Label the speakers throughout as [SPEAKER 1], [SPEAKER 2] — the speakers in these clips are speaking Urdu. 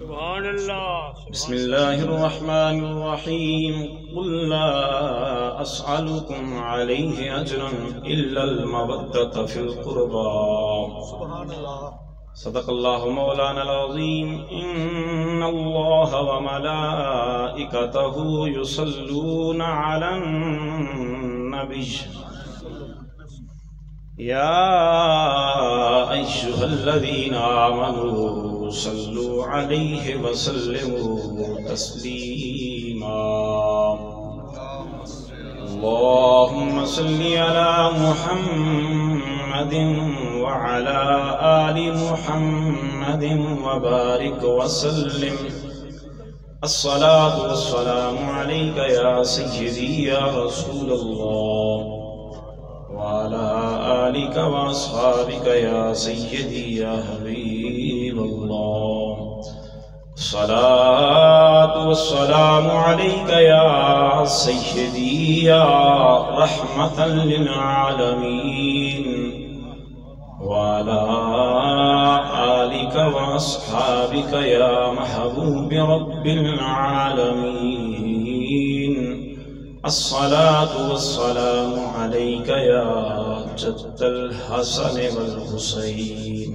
[SPEAKER 1] سبحان اللہ.
[SPEAKER 2] بسم اللہ الرحمن الرحیم. قل لا اسألكم علیہ اجرا الا المودۃ فی القربى.
[SPEAKER 1] سبحان اللہ.
[SPEAKER 2] صدق اللہ مولانا العظیم. ان اللہ وملائکتہ یصلون علی النبی یا ایھا الذین آمنوا صلوا علیہ وسلموا تسلیما. اللهم صل على محمد وعلى آل محمد وبارك وسلم. الصلاة والسلام عليك يا سيدي يا رسول الله وعلى آلك وأصحابك يا سيدي يا حبيب الله. الصلاة والسلام عليك يا سيدي يا رحمة للعالمين وعلى آلك وأصحابك يا محبوب رب العالمين. الصلاة والسلام عليك يا جد الحسن والحسين.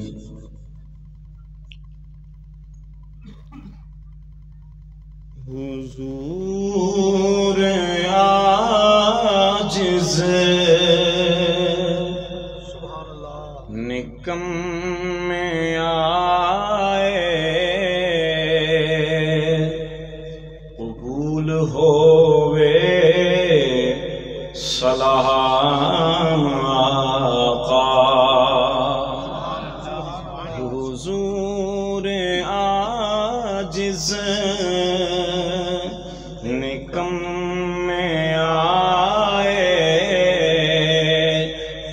[SPEAKER 2] حضور عاجز نکم آئے قبول ہووے سلام آقا. حضور عاجز نکم آئے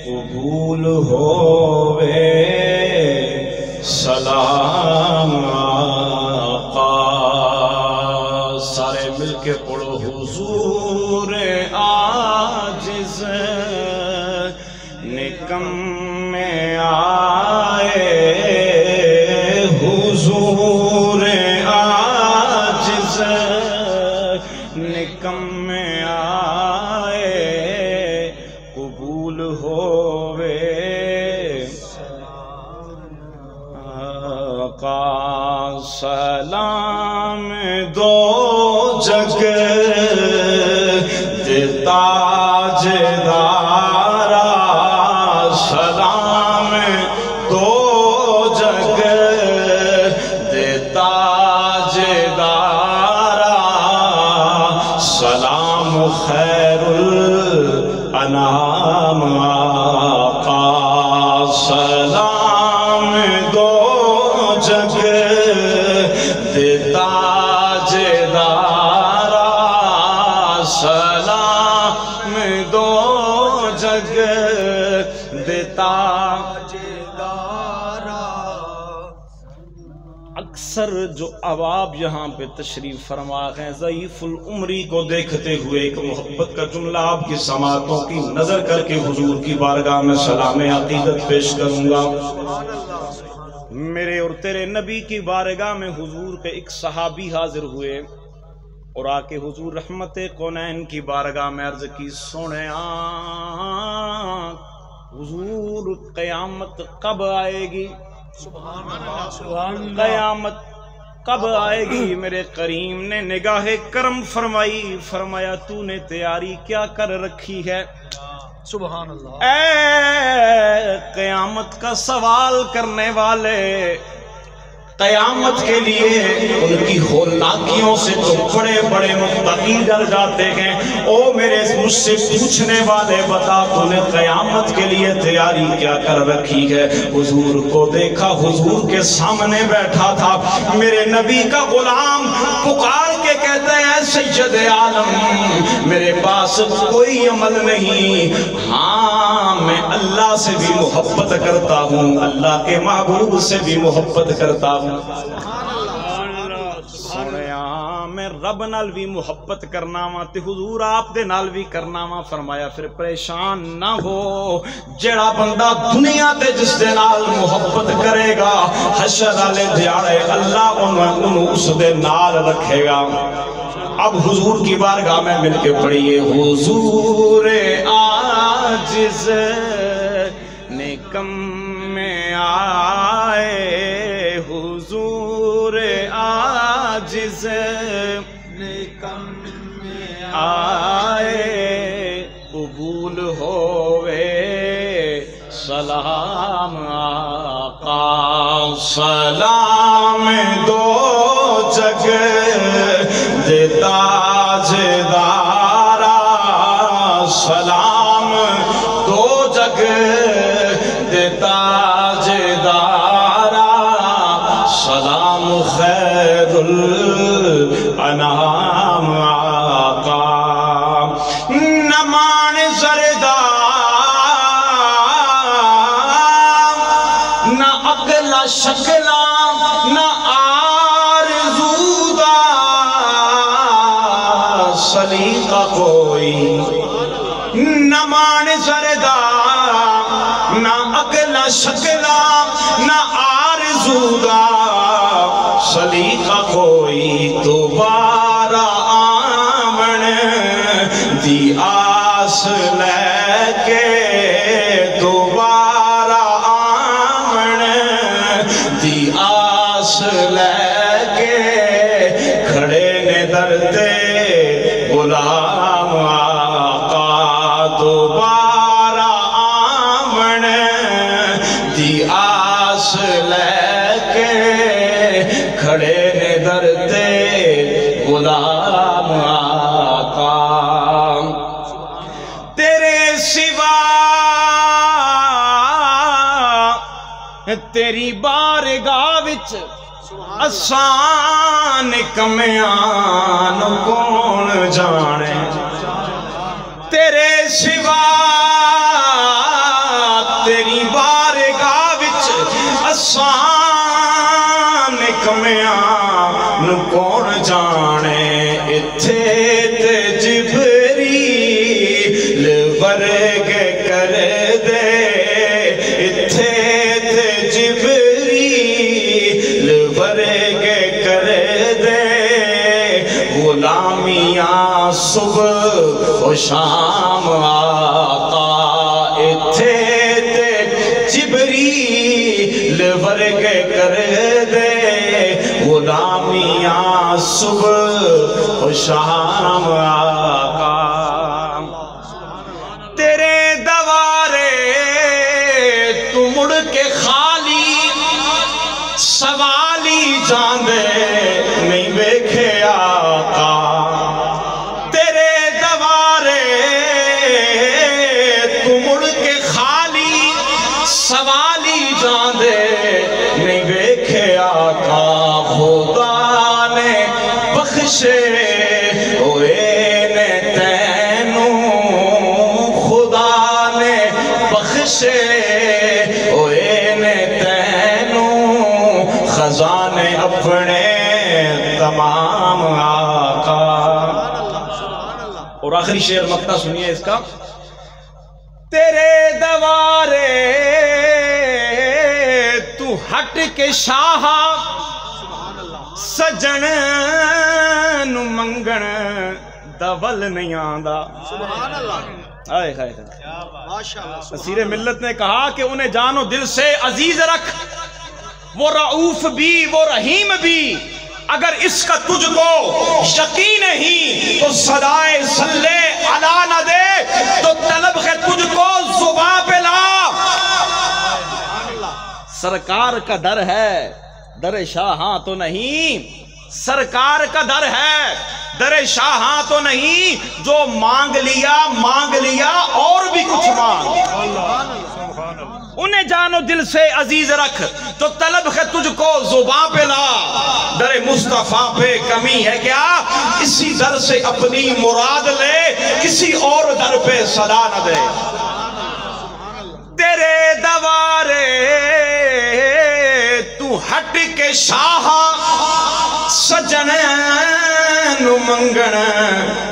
[SPEAKER 2] قبول ہووے سلام آقا. سارے مل کے پڑھو. حضور عاجز نکم آئے. حضور عاجز نکم آئے قبول ہووے آقا. سلام دو جگ تاجدارا. سلام دو جگ تاجدارا. سلام خیر الانام آقا. سلام دو جگ تاجدارا. سلام دو جگ تاجدارا. اکثر جو عوام یہاں پہ تشریف فرما ہیں ضعیف العمری کو دیکھتے ہوئے ایک محبت کا جملہ آپ کی سماعتوں کی نظر کر کے حضور کی بارگاہ میں سلام عقیدت پیش کروں گا. میرے اور تیرے نبی کی بارگاہ میں حضور کے ایک صحابی حاضر ہوئے اور آ کے حضور رحمت کونین کی بارگاہ میں عرض کی سونے حضور قیامت کب آئے گی؟ قیامت کب آئے گی؟ میرے کریم نے نگاہ کرم فرمائی. فرمایا تو نے تیاری کیا کر رکھی ہے؟
[SPEAKER 1] سبحان اللہ.
[SPEAKER 2] اے قیامت کا سوال کرنے والے، قیامت کے لیے ان کی ہولناکیوں سے تو بڑے بڑے متقی ڈر جاتے ہیں. او میرے مجھ سے پوچھنے والے بتا تو نے قیامت کے لیے تیاری کیا کر رکھی ہے؟ حضور کو دیکھا، حضور کے سامنے بیٹھا تھا میرے نبی کا غلام. پکار کے کہتے ہیں سید عالم میرے پاس کوئی عمل نہیں، ہاں میں اللہ سے بھی محبت کرتا ہوں، اللہ کے محبوب سے بھی محبت کرتا ہوں. میں رب نال بھی محبت کرنا وا تے حضور آپ دے نال بھی کرنا وا. فرمایا پھر پریشان نہ ہو، جڑا بندہ دنیا تے جس دے نال محبت کرے گا حشر والے دیاڑے اللہ انہوں اس دے نال رکھے گا. اب حضور کی بارگاہ میں مل کے پڑھیے. حضور عاجز نکم میں آئے، حضور عاجز نکم میں آئے، قبول ہوئے سلام آقا. سلام دو جگ دے تاجدارا، سلام دو جگ دے تاجدارا، سلام خیر الانام آقا. نمان زردہ نہ اگلا شکلا نہ آرزودا، سلیقہ کوئی نہ مان زردہ نہ اگلا شکلا نہ آرزودا، سلیقہ کوئی دوبارہ آمن دی آس لے کے، دوبارہ آمن دی آس لے کے، کھڑے نے درتے غلام آقا. دوبارہ آمن دی آس لے کے، کھڑے نے درتے غلام آقا. تیرے سوا تیری بارگاہ وچ آسان کمیاں نو کون جانے، تیرے سوا تیری بارگاہ وچ آسان کمیاں نو کون جانے. اتھے تے جبریل ورگے کر دے، اتھے تے جبریل ورگے کر دے، غلامیاں صبح و شام آقا. اتھے تے جبریل ورگے کر دے، غلامیاں صبح و شام آقا. تیرے دوارے تو مڑ کے خالی سوالی جاندے نہیں بیکھے آقا. تیرے دوارے تو مڑ کے خالی سوالی جاندے نہیں بیکھے آقا. خدا نے بخشے ہوئے نے تینوں، خدا نے بخشے ہوئے نے تینوں، خزانے اپنے تمام آقا. اور آخری شعر مقطع سنیے اس کا. تیرے دوارے تو ہٹ کے شاہ سجن نو منگن دول نہیں آندا.
[SPEAKER 1] سبحان اللہ.
[SPEAKER 2] آئے خائے
[SPEAKER 1] ماشاءاللہ.
[SPEAKER 2] اسیر ملت نے کہا کہ انہیں جانو دل سے عزیز رکھ، وہ رعوف بھی وہ رحیم بھی، اگر اس کا تجھ کو یقین ہی تو صدائے صلی علی نہ دے، تو طلب ہے تجھ کو زباں پہ لا. سرکار کا در ہے در شاہاں تو نہیں، سرکار کا در ہے در شاہاں تو نہیں، جو مانگ لیا اور بھی کچھ مانگ. انہیں جانو دل سے عزیز رکھ، تو طلب ہے تجھ کو زباں پہ لا. در مصطفیٰ پہ کمی ہے کیا، اسی در سے اپنی مراد لے، کسی اور در پہ صدا نہ دے. تیرے دوارے تو ہٹ کے شاہ سجن مینو منگن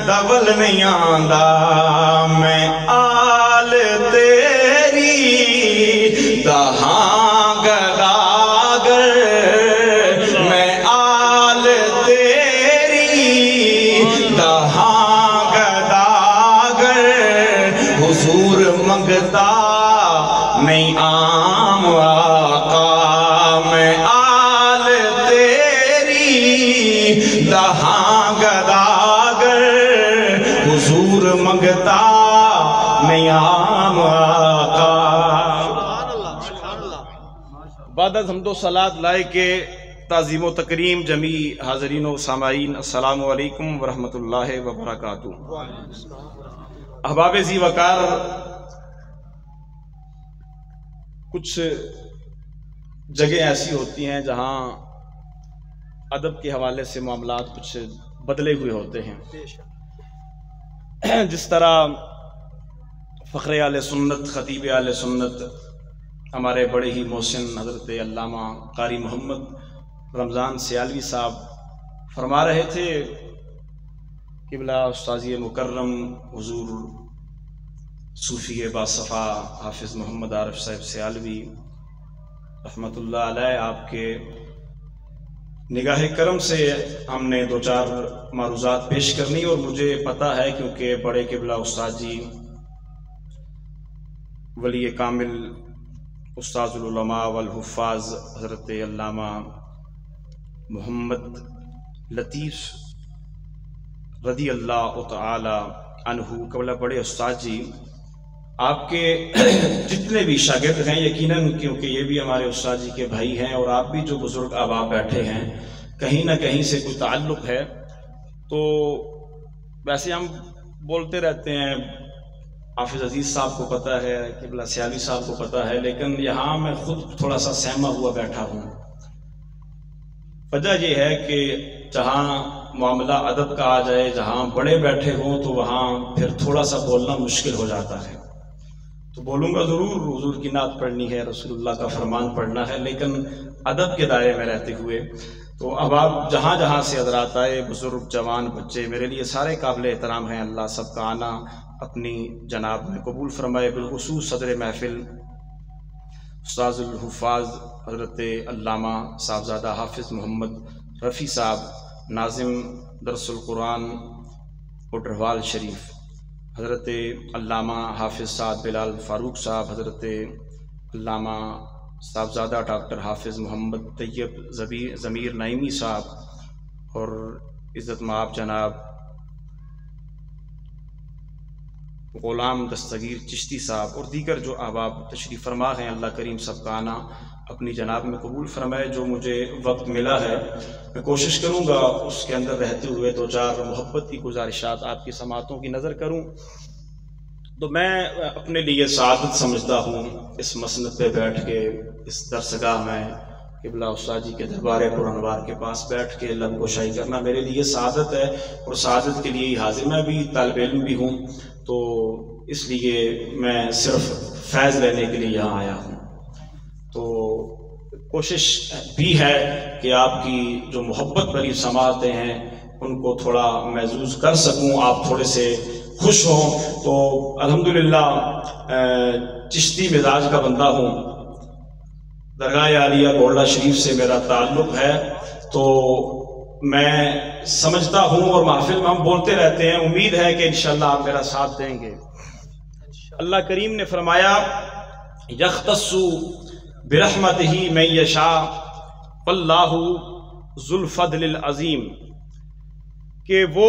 [SPEAKER 2] دول نہیں آندا میں آل تیری دہاں گداگر میں آل تیری دہاں گداگر حضور منگتا نہیں عام آقا میں آل تیری دہاں گداگر حضور منگتا نہیں عام آقا. بعد از حمد و صلات لائے کے تعظیم و تکریم جمیع حاضرین و سامعین السلام علیکم ورحمۃ اللہ وبرکاتہ. احباب ذی وقار، کچھ جگہیں ایسی ہوتی ہیں جہاں ادب کے حوالے سے معاملات کچھ بدلے ہوئے ہوتے ہیں. جس طرح فخر اہل سنت، خطیب اہل سنت، ہمارے بڑے ہی محسن حضرت علامہ قاری محمد رمضان سیالوی صاحب فرما رہے تھے، قبلہ استاذی مکرم حضور صوفی باصفا حافظ محمد عارف صاحب سیالوی رحمۃ اللہ علیہ، آپ کے نگاہ کرم سے ہم نے دو چار معروضات پیش کرنی، اور مجھے پتہ ہے کیونکہ بڑے قبلہ استاد جی ولی کامل استاذ العلماء والحفاظ حضرت علامہ محمد لطیف رضی اللہ تعالی عنہ قبلہ بڑے استاد جی، آپ کے جتنے بھی شاگرد ہیں یقیناً، کیونکہ یہ بھی ہمارے استاد جی کے بھائی ہیں، اور آپ بھی جو بزرگ احباب بیٹھے ہیں کہیں نہ کہیں سے کوئی تعلق ہے. تو ویسے ہم بولتے رہتے ہیں، حافظ عزیز صاحب کو پتہ ہے، قبلہ سیالوی صاحب کو پتہ ہے، لیکن یہاں میں خود تھوڑا سا سہما ہوا بیٹھا ہوں. وجہ یہ ہے کہ جہاں معاملہ ادب کا آ جائے، جہاں بڑے بیٹھے ہوں، تو وہاں پھر تھوڑا سا بولنا مشکل ہو جاتا ہے. تو بولوں گا ضرور، حضور کی نعت پڑھنی ہے، رسول اللہ کا فرمان پڑھنا ہے، لیکن ادب کے دائرے میں رہتے ہوئے. تو اب آپ جہاں جہاں سے حضرات آئے، بزرگ جوان بچے، میرے لیے سارے قابل احترام ہیں. اللہ سب کا آنا اپنی جناب میں قبول فرمائے. بالخصوص صدر محفل استاذ الحفاظ حضرت علامہ صاحبزادہ حافظ محمد رفیع صاحب، ناظم درس القرآن کوٹروال شریف، حضرت علامہ حافظ سعد بلال فاروق صاحب، حضرت علامہ صاحبزادہ ڈاکٹر حافظ محمد طیب ضمیر نعیمی صاحب، اور عزت مآب جناب غلام دستگیر چشتی صاحب، اور دیگر جو احباب تشریف فرما ہیں. اللہ کریم سب کا آنا اپنی جناب میں قبول فرمائے. جو مجھے وقت ملا ہے میں کوشش کروں گا اس کے اندر رہتے ہوئے دو چار محبت کی گزارشات آپ کی سماعتوں کی نظر کروں. تو میں اپنے لیے سعادت سمجھتا ہوں اس مسند پہ بیٹھ کے، اس درسگاہ میں قبلہ استاد جی کے دربار پرانوار کے پاس بیٹھ کے لب گشائی کرنا میرے لیے سعادت ہے، اور سعادت کے لیے ہی حاضر. میں بھی طالب علم بھی ہوں، تو اس لیے میں صرف فیض لینے کے لیے یہاں آیا ہوں. تو کوشش بھی ہے کہ آپ کی جو محبت بھری سماعتیں ہیں ان کو تھوڑا محظوظ کر سکوں، آپ تھوڑے سے خوش ہوں. تو الحمدللہ چشتی مزاج کا بندہ ہوں، درگاہ عالیہ گولڈا شریف سے میرا تعلق ہے، تو میں سمجھتا ہوں، اور محفل میں ہم بولتے رہتے ہیں، امید ہے کہ انشاءاللہ آپ میرا ساتھ دیں گے. اللہ کریم نے فرمایا یختص برحمتہ من یشاء واللہ ذو الفضل العظیم، کہ وہ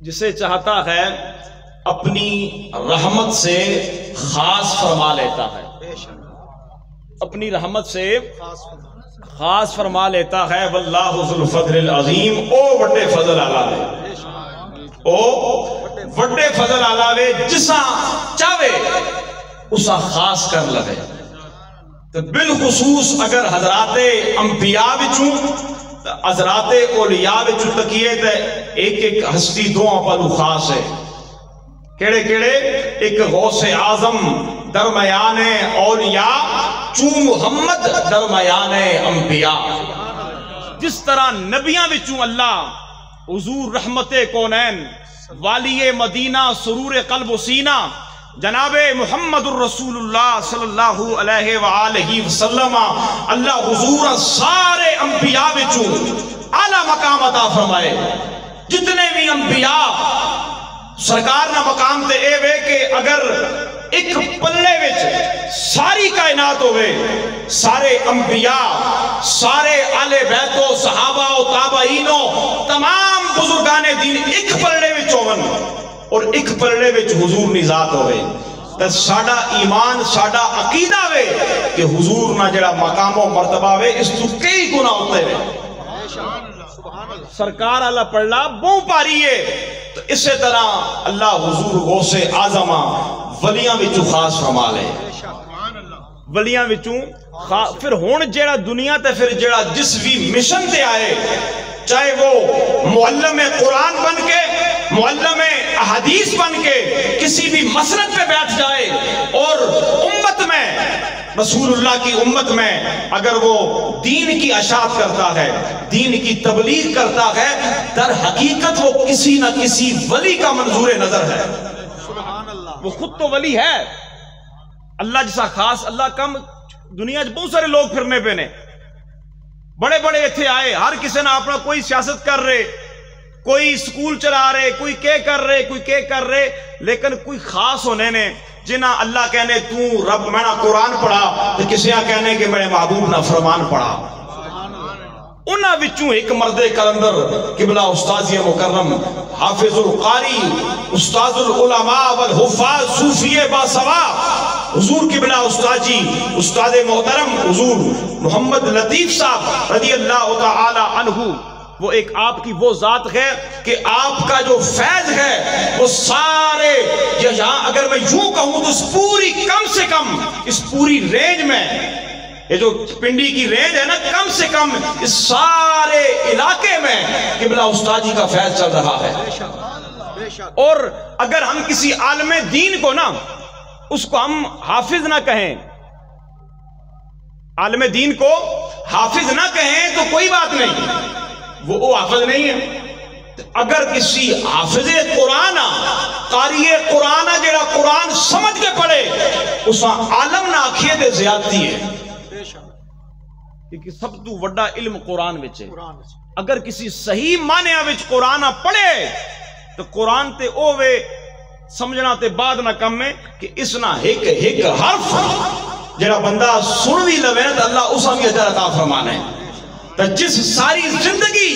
[SPEAKER 2] جسے چاہتا ہے اپنی رحمت سے خاص فرما لیتا ہے، اپنی رحمت سے خاص فرما لیتا ہے. واللہ ذو الفضل العظیم، او وڈے فضل آلا وے، او وڈے فضل آلا وے، جسا چاہے اسا خاص کر لگے. تو بالخصوص اگر حضرات انبیاء وچوں، حضرات اولیاء وچوں تکیے تے ایک ایک ہستی دو پلو خاص ہے. کیڑے کیڑے؟ ایک غوث اعظم درمیان اولیاء، چوں محمد درمیان انبیاء. جس طرح نبیاں وچوں اللہ حضور رحمت کونین، والی مدینہ، سرور قلب و سینہ، جناب محمد الرسول اللہ صلی اللہ علیہ وآلہ وسلم اللہ حضور سارے انبیاء وچوں اعلیٰ مقام عطا فرمائے. جتنے بھی انبیاء سرکار نہ مقام تے اے وے کہ اگر ایک پلے وچ ساری کائنات ہوئے، سارے انبیاء، سارے اہل بیت و صحابہ و تابعینوں، تمام بزرگان دین ایک پلے وچ ہون اور ایک پلے وچ حضور دی ذات ہوئے، تے ساڈا ایمان، ساڈا عقیدہ وے کہ حضور نہ جڑا مقام و مرتبہ وے اس تو کئی گنا ہوتے وے. سرکار اللہ پڑھلا بہوں پاری ہے. تو اسی طرح اللہ حضور غوث اعظم ولیاں وچوں خاص فرما لے، ولیاں وچوں پھر ہون جیڑا دنیا تے پھر جیڑا جس بھی مشن تے آئے، چاہے وہ معلم قرآن بن کے، معلم احادیث بن کے کسی بھی مسند پہ بیٹھ جائے اور امت میں، رسول اللہ کی امت میں اگر وہ دین کی اشاعت کرتا ہے، دین کی تبلیغ کرتا ہے، در حقیقت وہ کسی نہ کسی ولی کا منظور نظر ہے. وہ خود تو ولی ہے. اللہ جیسا خاص اللہ کم دنیا بہت سارے لوگ پھرنے پہ نے، بڑے بڑے اتھے آئے، ہر کسی نے اپنا کوئی سیاست کر رہے، کوئی سکول چلا رہے، کوئی کے کر رہے، کوئی کے کر رہے، لیکن کوئی خاص ہونے نے جنہ اللہ کہنے تو رب میں نہ قرآن پڑھا تو کسی کہنے کہ میرے محبوب نہ فرمان پڑھا. انہاں وچوں ایک مرد کلندر قبلہ استاذ مکرم حافظ القاری استاذ العلماء والحفاظ صوفی باسوا حضور قبلہ استاذ جی استاد محترم حضور محمد لطیف صاحب رضی اللہ تعالی عنہ، وہ ایک آپ کی وہ ذات ہے کہ آپ کا جو فیض ہے وہ سارے یہاں اگر میں یوں کہوں تو اس پوری کم سے کم اس پوری رینج میں، یہ جو پنڈی کی رینج ہے نا، کم سے کم اس سارے علاقے میں قبلہ استاد جی کا فیض چل رہا ہے. اور اگر ہم کسی عالم دین کو نا، اس کو ہم حافظ نہ کہیں، عالم دین کو حافظ نہ کہیں تو کوئی بات نہیں، وہ حافظ نہیں ہے. اگر کسی حافظ قرآن قاری قرآن جڑا قرآن سمجھ کے پڑھے اس عالم نہ آکھیے دے زیادتی ہے، کیونکہ سب تو وڈا علم قرآن وچ ہے. اگر کسی صحیح معنی وچ قرآن پڑھے تو قرآن تے اوے سمجھنا تے بعد نہ کم ہے کہ اس نہ ایک حرف جڑا بندہ سن بھی لوے تو اللہ اس ہمیں اجر عطا فرمانے. تو جس ساری زندگی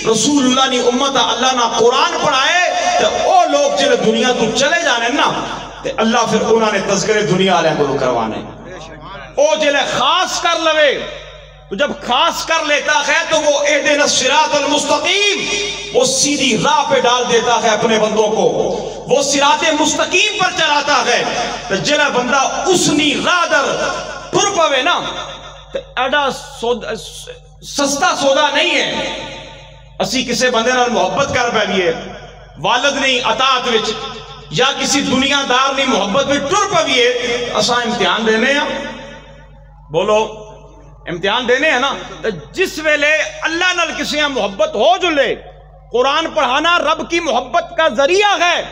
[SPEAKER 2] رسول اللہ نے امت اللہ نہ قرآن پڑھائے تو او لوگ جنہیں دنیا تو چلے جانے نا تو اللہ پھر انہوں نے تذکرے دنیا علیہ کو کروانے. او جنہیں خاص کر لوے تو جب خاص کر لیتا ہے تو وہ اہدنا الصراط المستقیم، وہ سیدھی راہ پہ ڈال دیتا ہے اپنے بندوں کو، وہ صراط مستقیم پر چلاتا ہے. تو جنہیں بندہ اسنی راہ در پر پوے نا تو ایڈا سستا سودا نہیں ہے. اسی کسے بندے نال محبت کر پائیے، والد نہیں اطاعت وچ یا کسی دنیا دار نہیں محبت وچ ٹر پائیے، اساں امتحان دینے ہیں. بولو امتحان دینے ہیں نا. جس ویلے اللہ نال کسی محبت ہو جلے، قرآن پڑھانا رب کی محبت کا ذریعہ ہے،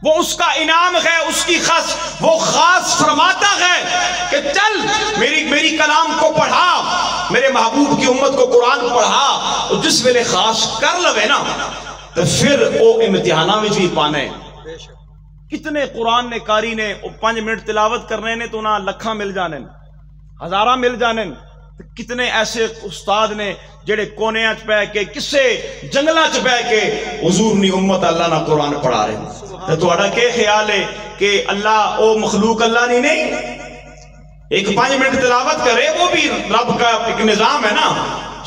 [SPEAKER 2] وہ اس کا انعام ہے، اس کی خاص وہ خاص فرماتا ہے کہ چل میری کلام کو پڑھا، میرے محبوب کی امت کو قرآن پڑھا. تو جس ویلے خاص کر لوے نا تو پھر وہ امتحانہ میں بھی پانے. کتنے قرآن نے قاری نے 5 منٹ تلاوت کرنے نے تو نہ لکھاں مل جانے، ہزاراں مل جانے. کتنے ایسے استاد نے جڑے کونیاں چ پہ کے کسے جنگلاں چ پہ کے حضور نی امت اللہ نہ قرآن پڑھا رہے. تو تہاڈا کیا خیال ہے کہ اللہ او مخلوق اللہ نہیں ایک 5 منٹ تلاوت کرے، وہ بھی رب کا ایک نظام ہے نا.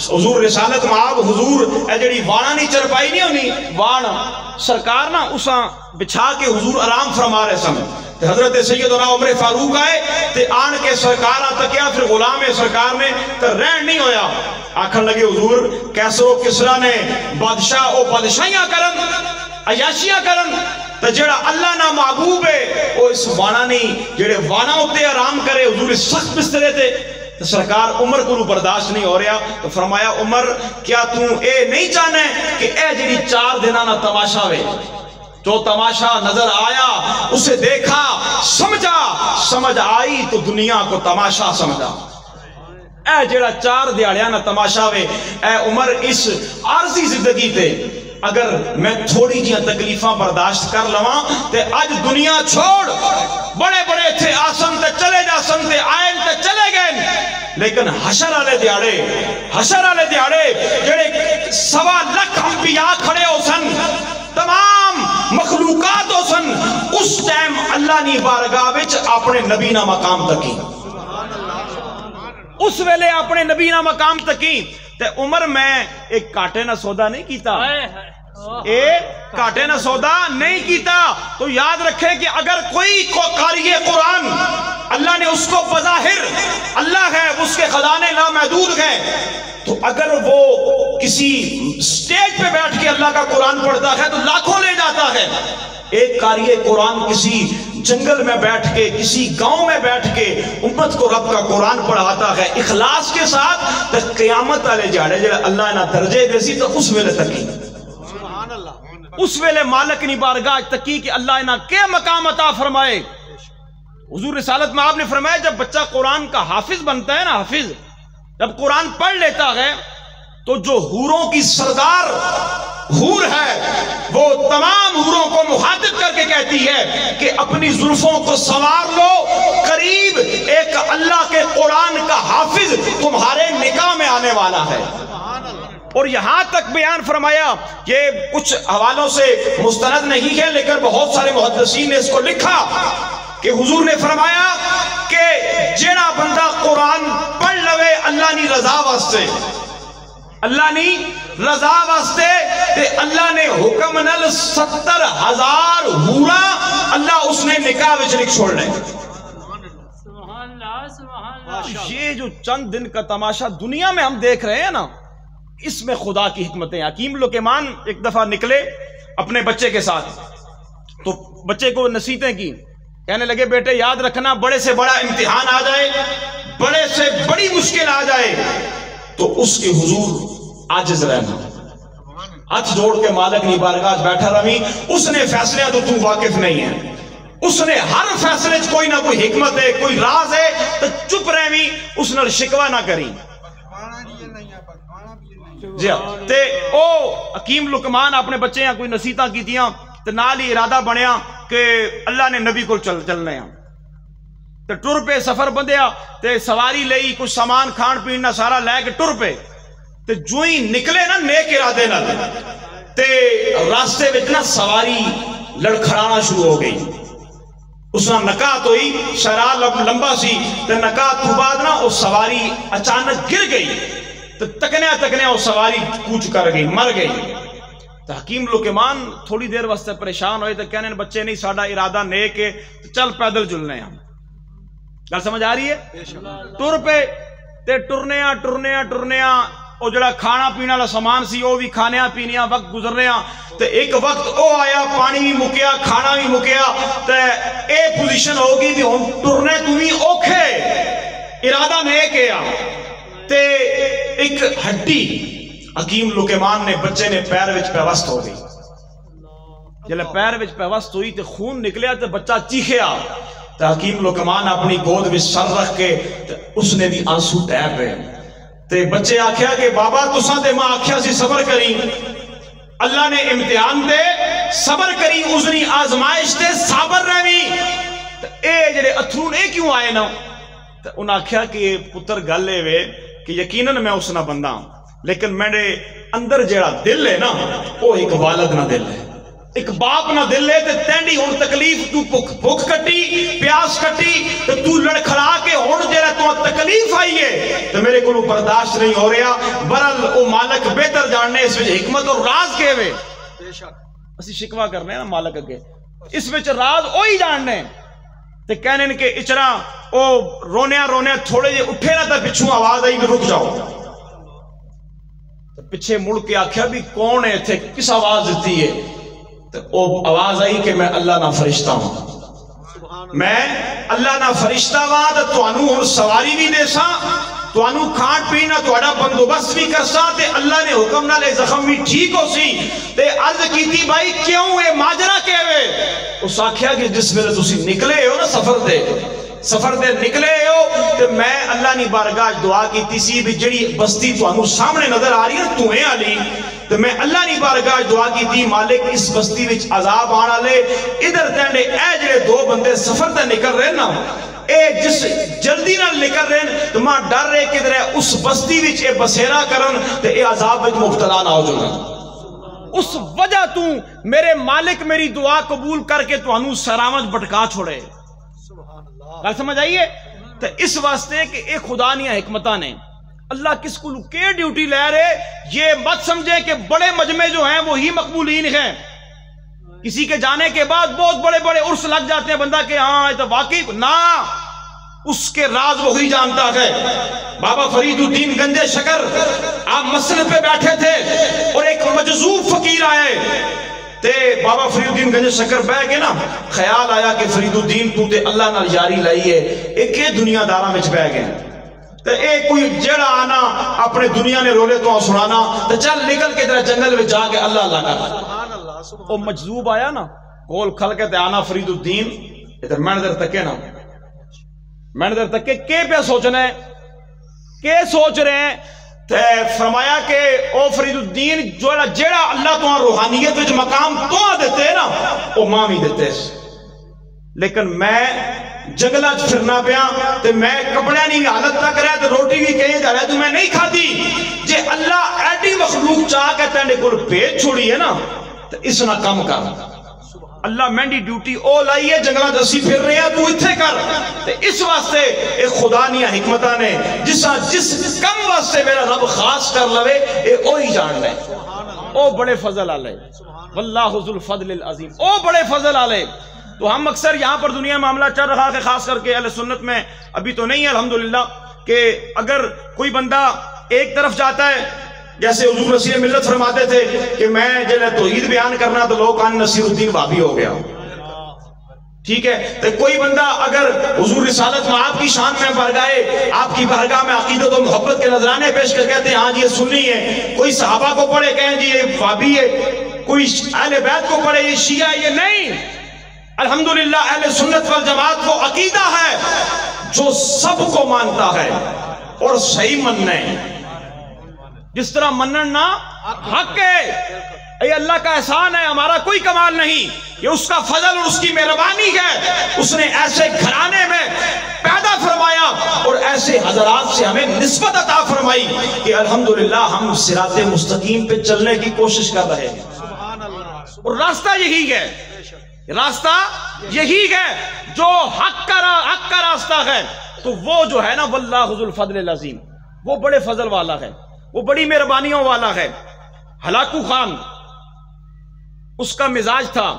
[SPEAKER 2] حضور رسالت معاب حضور اے جڑی وانا نہیں چرپائی نہیں ہونی، وانا سرکار نا اساں بچھا کے حضور آرام فرما رہے سن. حضرت سیدنا عمر فاروق آئے تے آن کے سرکار تکیا، پھر غلام سرکار نے تو رہن نہیں ہویا. آکھن لگے حضور کیسر و کسرا نے بادشاہ او بادشاہیاں کرن، عیاشیاں کرن، تو جڑا اللہ نہ محبوب ہے وہ اس وانا نہیں جڑے وانا ہوتے آرام کرے. حضور اس سخت بسترے تے تو سرکار عمر کو برداشت نہیں ہو رہا تو فرمایا عمر کیا تو اے نہیں چاہنا ہے کہ اے جڑی 4 دناں نا تماشا وے جو تماشا نظر آیا اسے دیکھا سمجھا سمجھ آئی تو دنیا کو تماشا سمجھا اے جڑا 4 دیہڑیاں نا تماشا وے اے عمر اس عارضی زندگی تے اگر میں تھوڑی جیاں تکلیفاں برداشت کر لواں تے اج دنیا چھوڑ بڑے بڑے تھے آسن تے چلے جا سن تے آئن تے چلے گئے لیکن حشر والے دیہڑے جڑے 1.25 لاکھ انبیاء کھڑے ہو سن تمام مخلوقات ہو سن اس ٹائم اللہ نے بارگاہ وچ اپنے نبی نا مقام تکی اس ویلے اپنے نبی نا مقام تکی تے عمر میں ایک کاٹے نہ سودا نہیں کیتا ایک کاٹے نہ سودا نہیں کیتا تو یاد رکھیں کہ اگر کوئی قاری قرآن اللہ نے اس کو بظاہر اللہ ہے اس کے خزانے لامحدود ہیں تو اگر وہ کسی سٹیج پہ بیٹھ کے اللہ کا قرآن پڑھتا ہے تو لاکھوں لے جاتا ہے ایک قاری قرآن کسی جنگل میں بیٹھ کے کسی گاؤں میں بیٹھ کے امت کو رب کا قرآن پڑھاتا ہے اخلاص کے ساتھ تو قیامت والے جاڑے جڑے اللہ نہ درجے دے سی تو اس ویلے تکی اس ویلے مالک نی بارگاہ تکی کہ اللہ انہاں کے مقام عطا فرمائے حضور رسالت میں آپ نے فرمایا جب بچہ قرآن کا حافظ بنتا ہے نا حافظ جب قرآن پڑھ لیتا ہے تو جو حوروں کی سردار حور ہے وہ تمام حوروں کو مخاطب کر کے کہتی ہے کہ اپنی زلفوں کو سنوار لو قریب ایک اللہ کے قرآن کا حافظ تمہارے نکاح میں آنے والا ہے اور یہاں تک بیان فرمایا یہ کچھ حوالوں سے مستند نہیں ہے لیکن بہت سارے محدثین نے اس کو لکھا کہ حضور نے فرمایا کہ جیڑا بندہ قرآن پڑھ لوے اللہ نی رضا واسطے اللہ نی رضا واسطے تے اللہ نے حکم نل 70,000 حورا اللہ اس نے نکاح وچ لکھ چھوڑ لے یہ جو چند دن کا تماشا دنیا میں ہم دیکھ رہے ہیں نا اس میں خدا کی حکمتیں حکیم لقمان ایک دفعہ نکلے اپنے بچے کے ساتھ تو بچے کو نصیحتیں کی کہنے لگے بیٹے یاد رکھنا بڑے سے بڑا امتحان آ جائے بڑے سے بڑی مشکل آ جائے تو اس کے حضور عاجز رہنا ہاتھ جوڑ کے مالک نی بارگاہ بیٹھا رہی اس نے فیصلے تو تو واقف نہیں ہے اس نے ہر فیصلے کوئی نہ کوئی حکمت ہے کوئی راز ہے تو چپ رہی اس نال شکوا نہ کری جی تے او حکیم لقمان اپنے بچے ہیں کوئی نصیحتاں کیتیاں تے نال ہی ارادہ بنیا کہ اللہ نے نبی کو چلنے ہیں تے ٹر پہ سفر بندیا تے سواری لئی کچھ سامان کھان پینا سارا لے کے ٹر پہ تے جو ہی نکلے نا نیک ارادے نال تے راستے وچ نا سواری لڑکھڑانا شروع ہو گئی اس نے نکات ہوئی شرح لمبا سی تے نکات تو بعد نا وہ سواری اچانک گر گئی تو تکنیا وہ سواری کوچ کر گئی مر گئی تو حکیم لقمان تھوڑی دیر واسطے پریشان ہوئے تو کہنے بچے نہیں ساڈا ارادہ نیک ہے چل پیدل جلنے ہم گل سمجھ آ رہی ہے ٹر پہ تے ٹرنیا او جڑا کھانا پینا والا سامان سی وہ بھی کھانیا پینیا وقت گزر رہے ہیں تے ایک وقت او آیا پانی بھی مکیا کھانا بھی مکیا تے اے پوزیشن ہوگی بھی ہم ٹرنے تمہیں اوکھے ارادہ نیک ہے تے ایک ہڈی حکیم لقمان نے بچے نے پیر وچ پیوست ہو گئی جلے پیر وچ پیوست ہوئی تے خون نکلیا تے بچہ چیخیا تے حکیم لقمان اپنی گود وچ سر رکھ کے تے اس نے بھی آنسو ٹہ پے تے بچے آکھیا کہ بابا تساں تے ماں آکھیا سی صبر کری اللہ نے امتحان دے صبر کری اسنی آزمائش تے صابر رہی تے اے جڑے اتھرو اے کیوں آئے نا تے انہاں آکھیا کہ پتر گل اے وے کہ یقیناً میں اس نہ بندہ ہوں لیکن میرے اندر جیڑا دل ہے نا وہ ایک والد نہ دل ہے ایک باپ نہ دل ہے تے تینڈی ہون تکلیف تو بھوک کٹی پیاس کٹی تے تو لڑکھڑا کے ہون جیڑا تو تکلیف آئی ہے تے میرے کو برداشت نہیں ہو رہا برل او مالک بہتر جاننے اس وچ حکمت اور راز کے وے اسی شکوا کرنے نا مالک اگے اس وچ راز وہی جاننے تے کہنے کہ اچرا او رونے تھوڑے جے اٹھے نہ تا پچھوں آواز آئی کہ رک جاؤ پیچھے مڑ کے آکھیا بھی کون ہے تھے کس آواز دیتی ہے تو او آواز آئی کہ میں اللہ نہ فرشتہ ہوں میں اللہ نہ فرشتہ ہوں تو انہوں سواری بھی دے سا تانوں کھان پینا تہاڈا بندوبست بھی کرساں تے اللہ نے حکم نال اے زخم بھی ٹھیک ہو سی تے عرض کیتی بھائی کیوں اے ماجرا کیویں اس آکھیا کہ جس ویلے تسی نکلے ہو نا سفر دے نکلے ہو تے میں اللہ نے بارگاہ دعا کیتی سی بھی جڑی بستی تانوں سامنے نظر آ رہی ہے تویں علی تو میں اللہ نے بارگاہ دعا کی تھی مالک اس بستی وچ عذاب آنا لے ادھر تینڈے اے جڑے دو بندے سفر تے نکل رہے نا اے جس جلدی نہ نکل رہے تو ماں ڈر رہے کدھر ہے اس بستی وچ اے بسیرا کرن تے اے عذاب وچ مبتلا نہ ہو جائیں اس وجہ تو میرے مالک میری دعا قبول کر کے تانوں سرامت بٹکا چھوڑے گل سمجھ آئیے تو اس واسطے کہ اے خدا نیا حکمتہ نے اللہ کس کو کے ڈیوٹی لے رہے یہ مت سمجھے کہ بڑے مجمع جو ہیں وہی مقبولین ہیں کسی کے جانے کے بعد بہت بڑے بڑے عرس لگ جاتے ہیں بندہ کہ ہاں تو واقعی نہ اس کے راز وہی جانتا ہے بابا فرید الدین گنج شکر آپ مسجد پہ بیٹھے تھے اور ایک مجذوب فقیر آئے تے بابا فرید الدین گنج شکر بہ کے نا خیال آیا کہ فرید الدین تو تے اللہ نال یاری لائیے ایک دنیا داراں وچ بہ گئے تے اے کوئی جڑا آنا اپنے دنیا نے رولے تو سنانا تے چل نکل کے تیرا جنگل میں جا کے اللہ اللہ کر او مجذوب آیا نا کول کھل کے تے آنا فرید الدین ادھر میں ادھر تکے نا میں ادھر تکے کے پہ سوچنا ہے کے سوچ رہے ہیں تے فرمایا کہ او فرید الدین جڑا اللہ تو روحانیت وچ مقام تو دیتے نا او ماں بھی دیتے لیکن میں جنگلہ پھرنا پیا تے میں کپڑے نہیں حالت تک رہا تے روٹی بھی کہیں جا رہا تو میں نہیں کھاتی جے اللہ ایڈی مخلوق چاہ کے تینڈے کول بھیج چھوڑی ہے نا تے اس نہ کم کر اللہ مینڈی ڈیوٹی او لائی ہے جنگلہ دسی پھر رہے ہیں تو اتھے کر تے اس واسطے ایک خدا نیا حکمتہ نے جس کم واسطے میرا رب خاص کر لوے اے اوہی جان لے او بڑے فضل آلے واللہ ذو الفضل العظیم او بڑے فضل آلے تو ہم اکثر یہاں پر دنیا میں معاملہ چل رہا ہے خاص کر کے اہل سنت میں ابھی تو نہیں ہے الحمدللہ کہ اگر کوئی بندہ ایک طرف جاتا ہے جیسے حضور نصیر ملت فرماتے تھے کہ میں جلے توحید بیان کرنا تو لوگ کہاں نصیر الدین وابی ہو گیا ٹھیک ہے تو کوئی بندہ اگر حضور رسالت میں آپ کی شان میں برگائے آپ کی بارگاہ میں عقیدت و محبت کے نذرانے پیش کر کہتے ہیں ہاں جی یہ سنی ہے کوئی صحابہ کو پڑھے کہیں جی یہ وابی ہے کوئی اہل بیت کو پڑھے یہ شیعہ یہ نہیں الحمدللہ اہل سنت والجماعت وہ عقیدہ ہے جو سب کو مانتا ہے اور صحیح مننا ہے جس طرح منن نہ حق ہے یہ اللہ کا احسان ہے ہمارا کوئی کمال نہیں یہ اس کا فضل اور اس کی مہربانی ہے اس نے ایسے گھرانے میں پیدا فرمایا اور ایسے حضرات سے ہمیں نسبت عطا فرمائی کہ الحمدللہ ہم صراط مستقیم پہ چلنے کی کوشش کر رہے ہیں اور راستہ یہی ہے راستہ یہی ہے جو حق کا راستہ ہے تو وہ جو ہے نا واللہ ذو الفضل العظیم وہ بڑے فضل والا ہے وہ بڑی مہربانیوں والا ہے ہلاکو خان اس کا مزاج تھا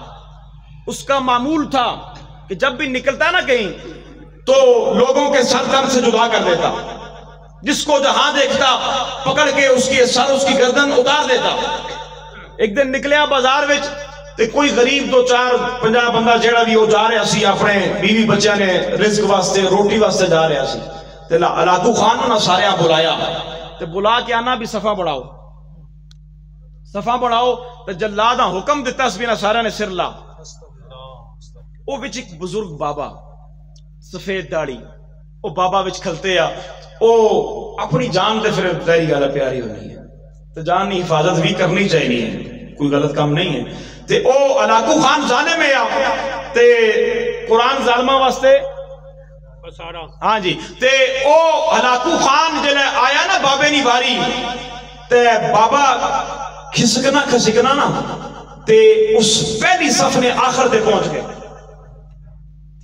[SPEAKER 2] اس کا معمول تھا کہ جب بھی نکلتا نا کہیں تو لوگوں کے سر تن سے جدا کر دیتا جس کو جہاں دیکھتا پکڑ کے اس کی سر اس کی گردن اتار دیتا ایک دن نکلیا بازار وچ تے کوئی غریب دو چار 50 بندہ جیڑا بھی وہ جا رہا سی اپنے بیوی بچیاں نے رزق واسطے روٹی واسطے جا رہا سی تے ہلاکو خان نے سارے بلایا تے بلا کے آنا بھی صفا بڑھاؤ تے جلاداں حکم دیتا اس بنا سارے نے سر لا او وچ ایک بزرگ بابا سفید داڑھی او بابا وچ کھلتے آ او اپنی جان تے پھر ظاہری گل پیاری ہونی ہے تے جان کی حفاظت بھی کرنی چاہیے کوئی غلط کام نہیں ہے تے او ہلاکو خان ظالم میں آ تے قرآن ظالمہ واسطے ہاں جی تے او ہلاکو خان جلے آیا نا بابے نی باری تے بابا کھسکنا نا تے اس پہلی صف نے آخر دے پہنچ گئے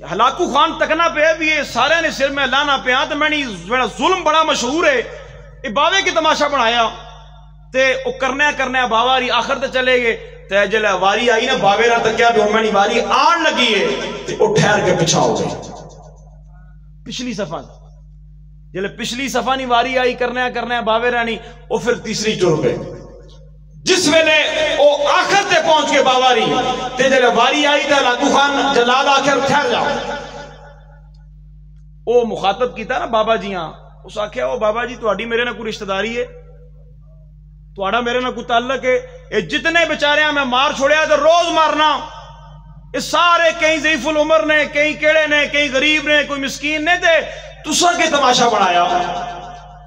[SPEAKER 2] ہلاکو خان تکنا پہ بھی یہ سارے نے سر میں لانا پہ تو میں نے ظلم بڑا مشہور ہے یہ بابے کی تماشا بنایا تے او کرنے بابا ری آخر تے چلے گئے تے جلے واری آئی نا بابے را تکیا بھی میں نی واری آن لگی ہے تے او ٹھہر کے پچھا ہو گئے پچھلی صفحہ جلے پچھلی صفحہ نی واری آئی کرنے بابے رانی او پھر تیسری جڑ گئے جس ویلے او آخر تے پہنچ کے باواری تے جلے واری آئی تے ہلاکو خان جلال آخر ٹھہر جاؤ او مخاطب کیتا نا بابا جیاں اس آکھیا وہ بابا جی تہاڈی میرے نال کوئی رشتہ داری ہے، تہاڈا میرے نال کوئی تعلق ہے؟ یہ جتنے بیچاریاں میں مار چھوڑیا تو روز مارنا، یہ سارے کئی ضعیف العمر نے، کئی کیڑے نے، کئی غریب نے، کوئی مسکین نے، تے تساں کے تماشا بنایا،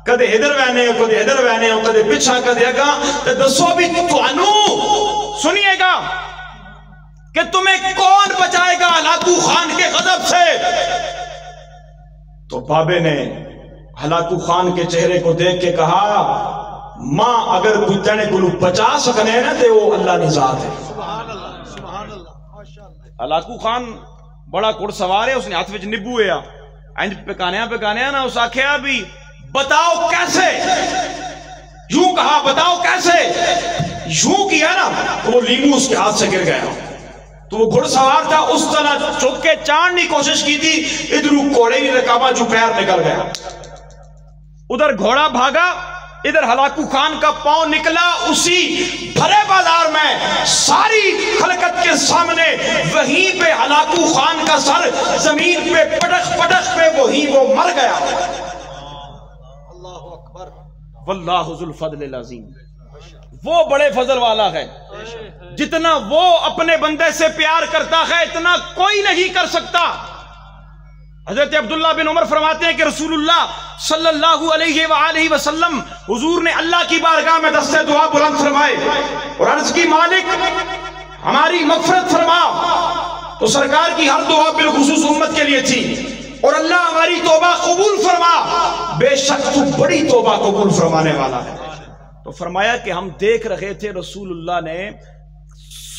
[SPEAKER 2] کدے ادھر وینے ہو، کدے ادھر وینے ہو، کدے پچھا کدے اگا، تے دسو بھی تانوں سنیے گا کہ تمہیں کون بچائے گا ہلاکو خان کے غضب سے؟ تو بابے نے ہلاکو خان کے چہرے کو دیکھ کے کہا ماں اگر کوئی تینے کو بچا سکنے نا تے وہ اللہ نے ذات ہے۔
[SPEAKER 1] سبحان اللہ سبحان اللہ ماشاءاللہ۔
[SPEAKER 2] ہلاکو خان بڑا گھڑ سوار ہے، اس نے ہاتھ وچ نبو ہے انج پکانیا نا، اس آکھیا بھی بتاؤ کیسے، یوں کہا بتاؤ کیسے، یوں کیا نا تو وہ لیمو اس کے ہاتھ سے گر گیا، تو وہ گھڑ سوار تھا اس طرح چوک کے چاندنی کوشش کی تھی، ادھر کوڑے نہیں رکابا جو پیر نکل گیا، ادھر گھوڑا بھاگا، ادھر ہلاکو خان کا پاؤں نکلا، اسی بھرے بازار میں ساری خلقت کے سامنے وہیں پہ ہلاکو خان کا سر زمین پہ پٹخ پٹخ پہ وہیں وہ مر گیا۔
[SPEAKER 1] اللہ اکبر،
[SPEAKER 2] واللہ ذو الفضل العظیم، وہ بڑے فضل والا ہے، جتنا وہ اپنے بندے سے پیار کرتا ہے اتنا کوئی نہیں کر سکتا۔ حضرت عبداللہ بن عمر فرماتے ہیں کہ رسول اللہ صلی اللہ علیہ وآلہ وسلم حضور نے اللہ کی بارگاہ میں دستے دعا بلند فرمائے اور عرض کی مالک ہماری مغفرت فرما، تو سرکار کی ہر دعا بالخصوص امت کے لیے تھی، اور اللہ ہماری توبہ قبول فرما، بے شک تو بڑی توبہ قبول فرمانے والا ہے۔ تو فرمایا کہ ہم دیکھ رہے تھے رسول اللہ نے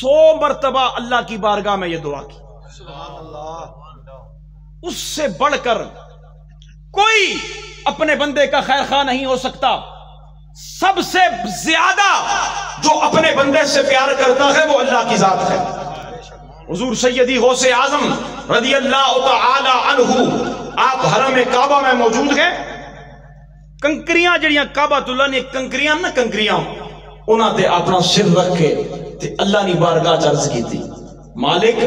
[SPEAKER 2] 100 مرتبہ اللہ کی بارگاہ میں یہ دعا کی،
[SPEAKER 1] سبحان اللہ،
[SPEAKER 2] اس سے بڑھ کر کوئی اپنے بندے کا خیر خواہ نہیں ہو سکتا۔ سب سے زیادہ جو اپنے بندے سے پیار کرتا ہے وہ اللہ کی ذات ہے۔ حضور سیدی غوث اعظم رضی اللہ تعالی عنہ آپ حرم کعبہ میں موجود ہیں، کنکریاں جڑیاں کعبۃ اللہ نے کنکریاں نہ کنکریاں انہاں تے اپنا سر رکھ کے تے اللہ نے بارگاہ عرض کی تھی مالک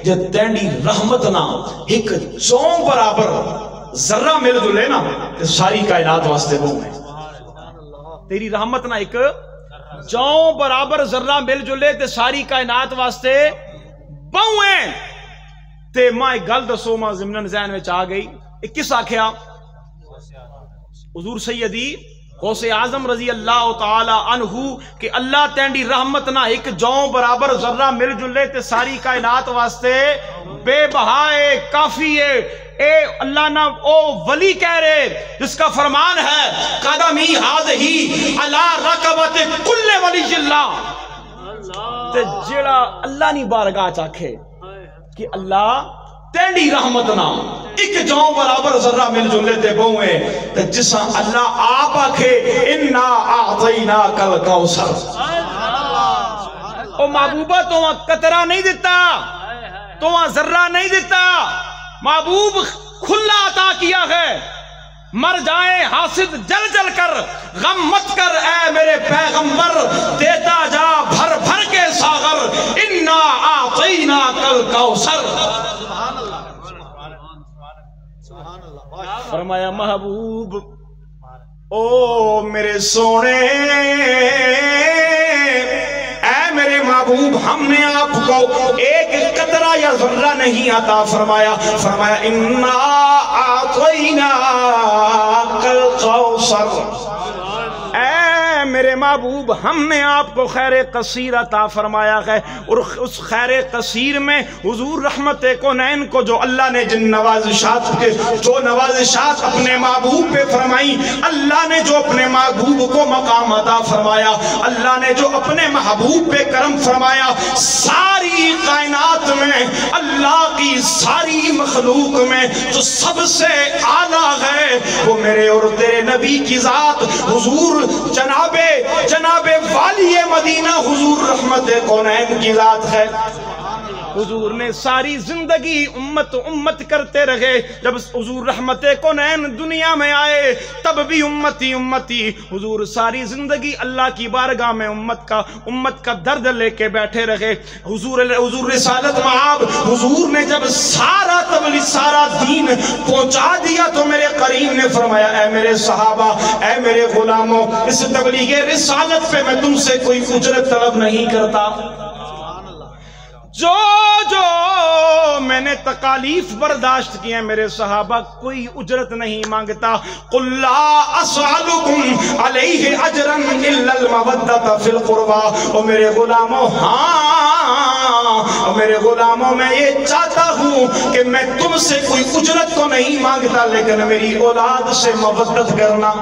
[SPEAKER 2] جے تینڈی رحمت نہ ایک چون برابر ذرہ مل جلے نا تے ساری کائنات واسطے وہ ہے، تیری رحمت نہ ایک چون برابر ذرہ مل جلے تے ساری کائنات واسطے بہو ہیں۔ تے ماں ایک گل دسو ماں ضمناً ذہن میں آ گئی، ایک کس آکھیا؟ حضور سیدی غوث اعظم رضی اللہ تعالی عنہ کہ اللہ تینڈی رحمت نہ ایک جاؤں برابر ذرہ مل جلے تے ساری کائنات واسطے بے بہائے کافی ہے۔ اے اللہ نہ او ولی کہہ رہے جس کا فرمان ہے قدمی ہذہی علی رکبت کل ولی اللہ، تے جڑا اللہ نی بارگاہ چاکھے کہ اللہ تینڈی رحمت نہ ایک جاؤں برابر ذرہ مل جلے تے بہویں تے جسا اللہ آپ آکھے انا اعطیناک الکوثر، او محبوبہ تو وہاں قطرہ نہیں دیتا، تو وہاں ذرہ نہیں دیتا، محبوب کھلا عطا کیا ہے۔ مر جائیں حاسد جل جل کر، غم مت کر اے میرے پیغمبر، دیتا جا بھر بھر کے ساغر، انا اعطیناک الکوثر۔ فرمایا محبوب او میرے سونے، اے میرے محبوب ہم نے آپ کو ایک قطرہ یا ذرہ نہیں عطا فرمایا، فرمایا انا اعطیناک الکوثر، اے میرے محبوب ہم نے آپ کو خیر قصیر عطا فرمایا ہے، اور اس خیر قصیر میں حضور رحمت کونین کو جو اللہ نے جن نوازشات کے جو نوازشات اپنے محبوب پہ فرمائی، اللہ نے جو اپنے محبوب کو مقام عطا فرمایا، اللہ نے جو اپنے محبوب پہ کرم فرمایا، ساری کائنات میں اللہ کی ساری مخلوق میں جو سب سے اعلیٰ ہے وہ میرے اور تیرے نبی کی ذات حضور جناب والی مدینہ حضور رحمت کونین کی ذات ہے۔ حضور نے ساری زندگی امت امت کرتے رہے. جب حضور رحمت کونین دنیا میں آئے تب بھی امتی امتی. حضور ساری زندگی اللہ کی بارگاہ میں امت کا درد لے کے بیٹھے رہے. حضور رسالت معاب حضور نے جب سارا تبلیغ سارا دین پہنچا دیا تو میرے کریم نے فرمایا اے میرے صحابہ اے میرے غلاموں اس تبلیغ رسالت پہ میں تم سے کوئی اجرت طلب نہیں کرتا. جو میں نے تکالیف برداشت کی ہیں میرے صحابہ کوئی اجرت نہیں مانگتا. قل لا اسألکم علیہ اجرا الا المودۃ فی القربى. اور میرے غلاموں میرے غلاموں میں یہ چاہتا ہوں کہ میں تم سے کوئی اجرت تو نہیں مانگتا لیکن میری اولاد سے مودت کرنا,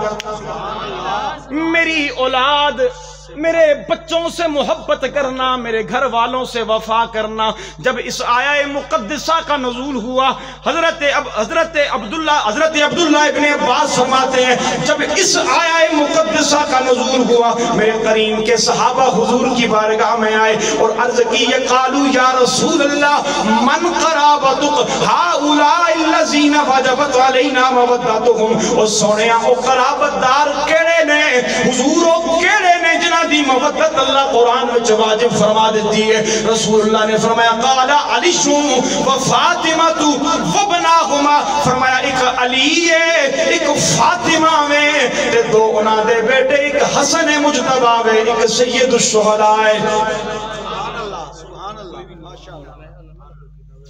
[SPEAKER 2] میری اولاد میرے بچوں سے محبت کرنا, میرے گھر والوں سے وفا کرنا. جب اس آیہ مقدسہ کا نزول ہوا حضرت عبداللہ ابن عباس فرماتے ہیں جب اس آیہ مقدسہ کا نزول ہوا میرے کریم کے صحابہ حضور کی بارگاہ میں آئے اور عرض کی قالوا یا رسول اللہ من قرابتک ہؤلاء الذین وجبت علینا مودتهم. اور سونیا او قرابت دار کیڑے نے حضور او کیڑے نے جنہاں دی مودت اللہ قرآن میں واجب فرما دیتی ہے. رسول اللہ نے فرمایا قال علی و فاطمہ و بناہما. فرمایا ایک علی ہے ایک فاطمہ میں تے دو انہاں دے بیٹے ایک حسن مجتبی ہے ایک سید الشہداء ہے.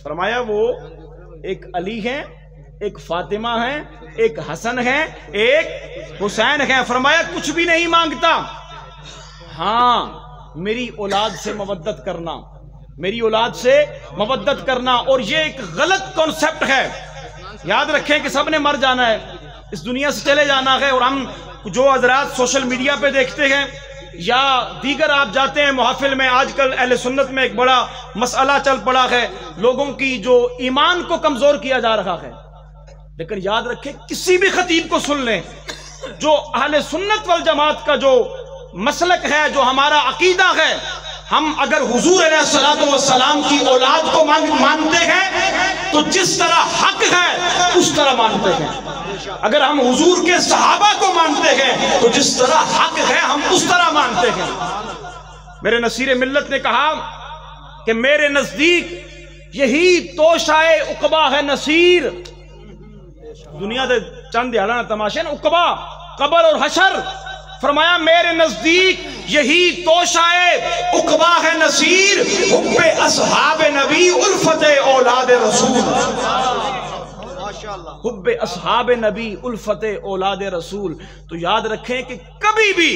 [SPEAKER 2] فرمایا وہ ایک علی ہے ایک فاطمہ ہے ایک حسن ہے ایک حسین ہے. فرمایا کچھ بھی نہیں مانگتا, ہاں میری اولاد سے مودت کرنا, میری اولاد سے مودت کرنا. اور یہ ایک غلط کانسیپٹ ہے. یاد رکھیں کہ سب نے مر جانا ہے, اس دنیا سے چلے جانا ہے. اور ہم جو حضرات سوشل میڈیا پہ دیکھتے ہیں یا دیگر آپ جاتے ہیں محافل میں, آج کل اہل سنت میں ایک بڑا مسئلہ چل پڑا ہے, لوگوں کی جو ایمان کو کمزور کیا جا رہا ہے. لیکن یاد رکھیں کسی بھی خطیب کو سن لیں, جو اہل سنت والجماعت کا جو مسلک ہے جو ہمارا عقیدہ ہے, ہم اگر حضور علیہ السلام کی اولاد کو مانتے ہیں تو جس طرح حق ہے اس طرح مانتے ہیں. اگر ہم حضور کے صحابہ کو مانتے ہیں تو جس طرح حق ہے ہم اس طرح مانتے ہیں. میرے نصیر ملت نے کہا کہ میرے نزدیک یہی توشائے عقبہ ہے نصیر. دنیا دے چند دیالا تماشے نا عقبہ قبر اور حشر. فرمایا میرے نزدیک یہی توشائے عقبہ ہے نصیر حب اصحاب نبی الفت اولاد رسول. حب اصحاب نبی الفت اولاد رسول. تو یاد رکھیں کہ کبھی بھی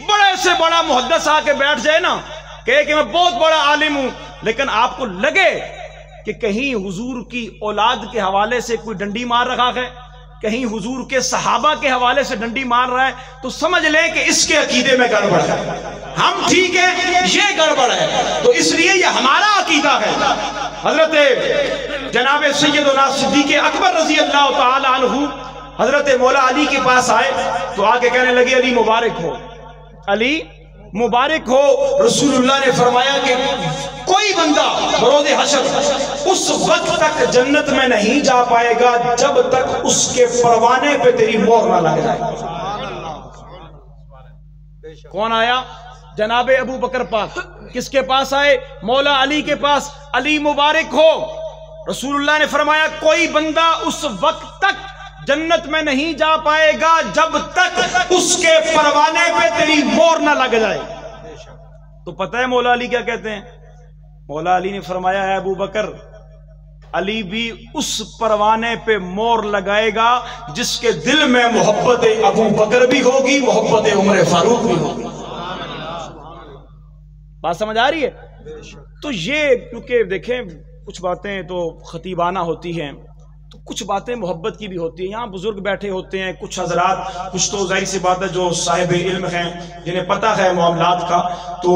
[SPEAKER 2] بڑے سے بڑا محدث آ کے بیٹھ جائے نا کہ میں بہت بڑا عالم ہوں, لیکن آپ کو لگے کہ کہیں حضور کی اولاد کے حوالے سے کوئی ڈنڈی مار رہا ہے, کہیں حضور کے صحابہ کے حوالے سے ڈنڈی مار رہا ہے, تو سمجھ لیں کہ اس کے عقیدے میں گڑبڑ ہے. ہم ٹھیک ہیں یہ گڑبڑ ہے, تو اس لیے یہ ہمارا عقیدہ ہے. حضرت جناب سیدنا صدیق اکبر رضی اللہ تعالی عنہ حضرت مولا علی کے پاس آئے تو آ کے کہنے لگے علی مبارک ہو, علی مبارک ہو. رسول اللہ نے فرمایا کہ کوئی بندہ بروز حشر اس وقت تک جنت میں نہیں جا پائے گا جب تک اس کے پروانے پہ تیری مہر نہ لگ جائے. کون آیا؟ جناب ابو بکر پاک. کس کے پاس آئے؟ مولا علی کے پاس. علی مبارک ہو. رسول اللہ نے فرمایا کوئی بندہ اس وقت تک جنت میں نہیں جا پائے گا جب تک اس کے پروانے پہ تیری مہر نہ لگ جائے. تو پتہ ہے مولا علی کیا کہتے ہیں؟ مولا علی نے فرمایا ہے ابو بکر علی بھی اس پروانے پہ مہر لگائے گا جس کے دل میں محبت ابو بکر بھی ہوگی, محبت عمر فاروق بھی ہوگی. بات سمجھ آ رہی ہے؟ تو یہ کیونکہ دیکھیں کچھ باتیں تو خطیبانہ ہوتی ہیں تو کچھ باتیں محبت کی بھی ہوتی ہیں. یہاں بزرگ بیٹھے ہوتے ہیں, کچھ حضرات, کچھ تو ظاہر سی بات ہے جو صاحب علم ہیں جنہیں پتہ ہے معاملات کا تو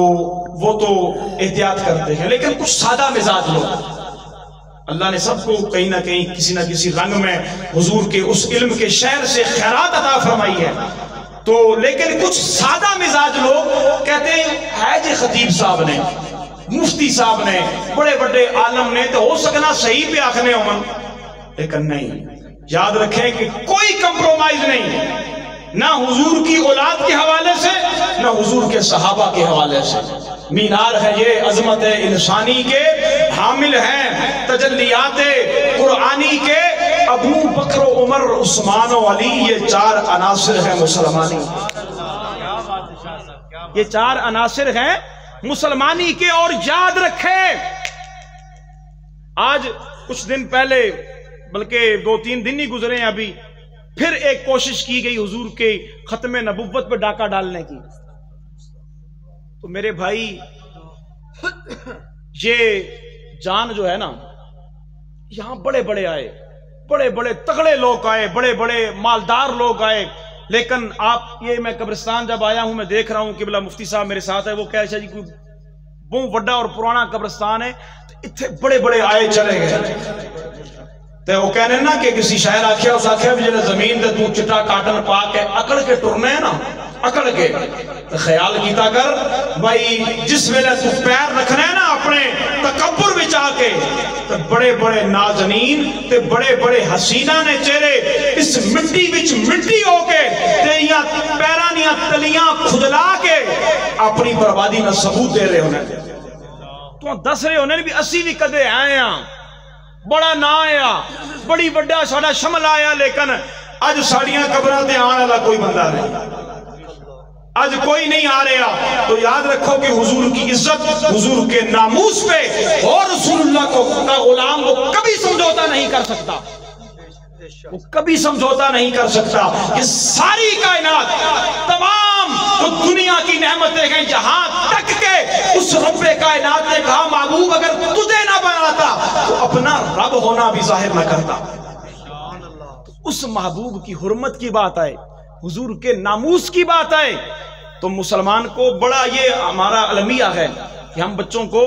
[SPEAKER 2] وہ تو احتیاط کرتے ہیں, لیکن کچھ سادہ مزاج لوگ اللہ نے سب کو کہیں نہ کہیں کسی نہ کسی رنگ میں حضور کے اس علم کے شہر سے خیرات عطا فرمائی ہے. تو لیکن کچھ سادہ مزاج لوگ کہتے ہیں ہے جی خطیب صاحب نے مفتی صاحب نے بڑے بڑے عالم نے تو ہو سکنا صحیح پہ آخنے ہوں، لیکن نہیں، یاد رکھیں کہ کوئی کمپرومائز نہیں، نہ حضور کی اولاد کے حوالے سے نہ حضور کے صحابہ کے حوالے سے۔ مینار ہے یہ عظمت انسانی کے، حامل ہیں تجلیات قرآنی کے، ابو بکر و عمر عثمان و علی، یہ چار عناصر ہیں مسلمانی، یہ چار عناصر ہیں مسلمانی کے۔ اور یاد رکھیں، آج کچھ دن پہلے، بلکہ 2-3 دن ہی گزرے ہیں ابھی، پھر ایک کوشش کی گئی حضور کے ختم نبوت پہ ڈاکہ ڈالنے کی۔ تو میرے بھائی، یہ جان جو ہے نا، یہاں بڑے بڑے آئے، بڑے بڑے تگڑے لوگ آئے، بڑے بڑے مالدار لوگ آئے، لیکن آپ یہ میں قبرستان جب آیا ہوں میں دیکھ رہا ہوں کہ بلا مفتی صاحب میرے ساتھ ہے، وہ کہہ رہے جی کوئی بہت بڑا اور پرانا قبرستان ہے، تو اتنے بڑے بڑے آئے چلے گئے۔ تو وہ کہنے نا کہ کسی شاعر آکھیا، اس آکھیا بھی جنہیں زمین دے تو چٹا کاٹن پا کے اکڑ کے ٹرنے ہیں نا، اکڑ کے، تو خیال کیتا کر بھائی جس ویلے تو پیر رکھنے ہیں نا اپنے تکبر بچا کے، تو بڑے بڑے نازنین تے بڑے بڑے حسینہ نے چہرے اس مٹی بچ مٹی ہو کے تیریاں پیرانیاں تلیاں کھدلا کے اپنی بربادی نہ ثبوت دے رہے ہونے، تو دس رہے ہونے بھی اسی بھی کدے آئے ہیں، بڑا نہ آیا، بڑی بڑا ساڑا شمل آیا، لیکن آج ساڑیاں قبران تے آنے والا کوئی بندہ نہیں، آج کوئی نہیں آ رہا۔ تو یاد رکھو کہ حضور کی عزت، حضور کے ناموس پہ اور رسول اللہ کو کا غلام وہ کبھی سمجھوتا نہیں کر سکتا، وہ کبھی سمجھوتا نہیں کر سکتا۔ یہ ساری کائنات، تمام تو دنیا کی نعمتیں ہیں، جہاں تک کہ اس رب کائنات نے کہا محبوب اگر تجھے نہ بناتا تو اپنا رب ہونا بھی ظاہر نہ کرتا۔ اس محبوب کی حرمت کی بات آئے، حضور کے ناموس کی بات آئے، تو مسلمان کو بڑا یہ ہمارا المیہ ہے کہ ہم بچوں کو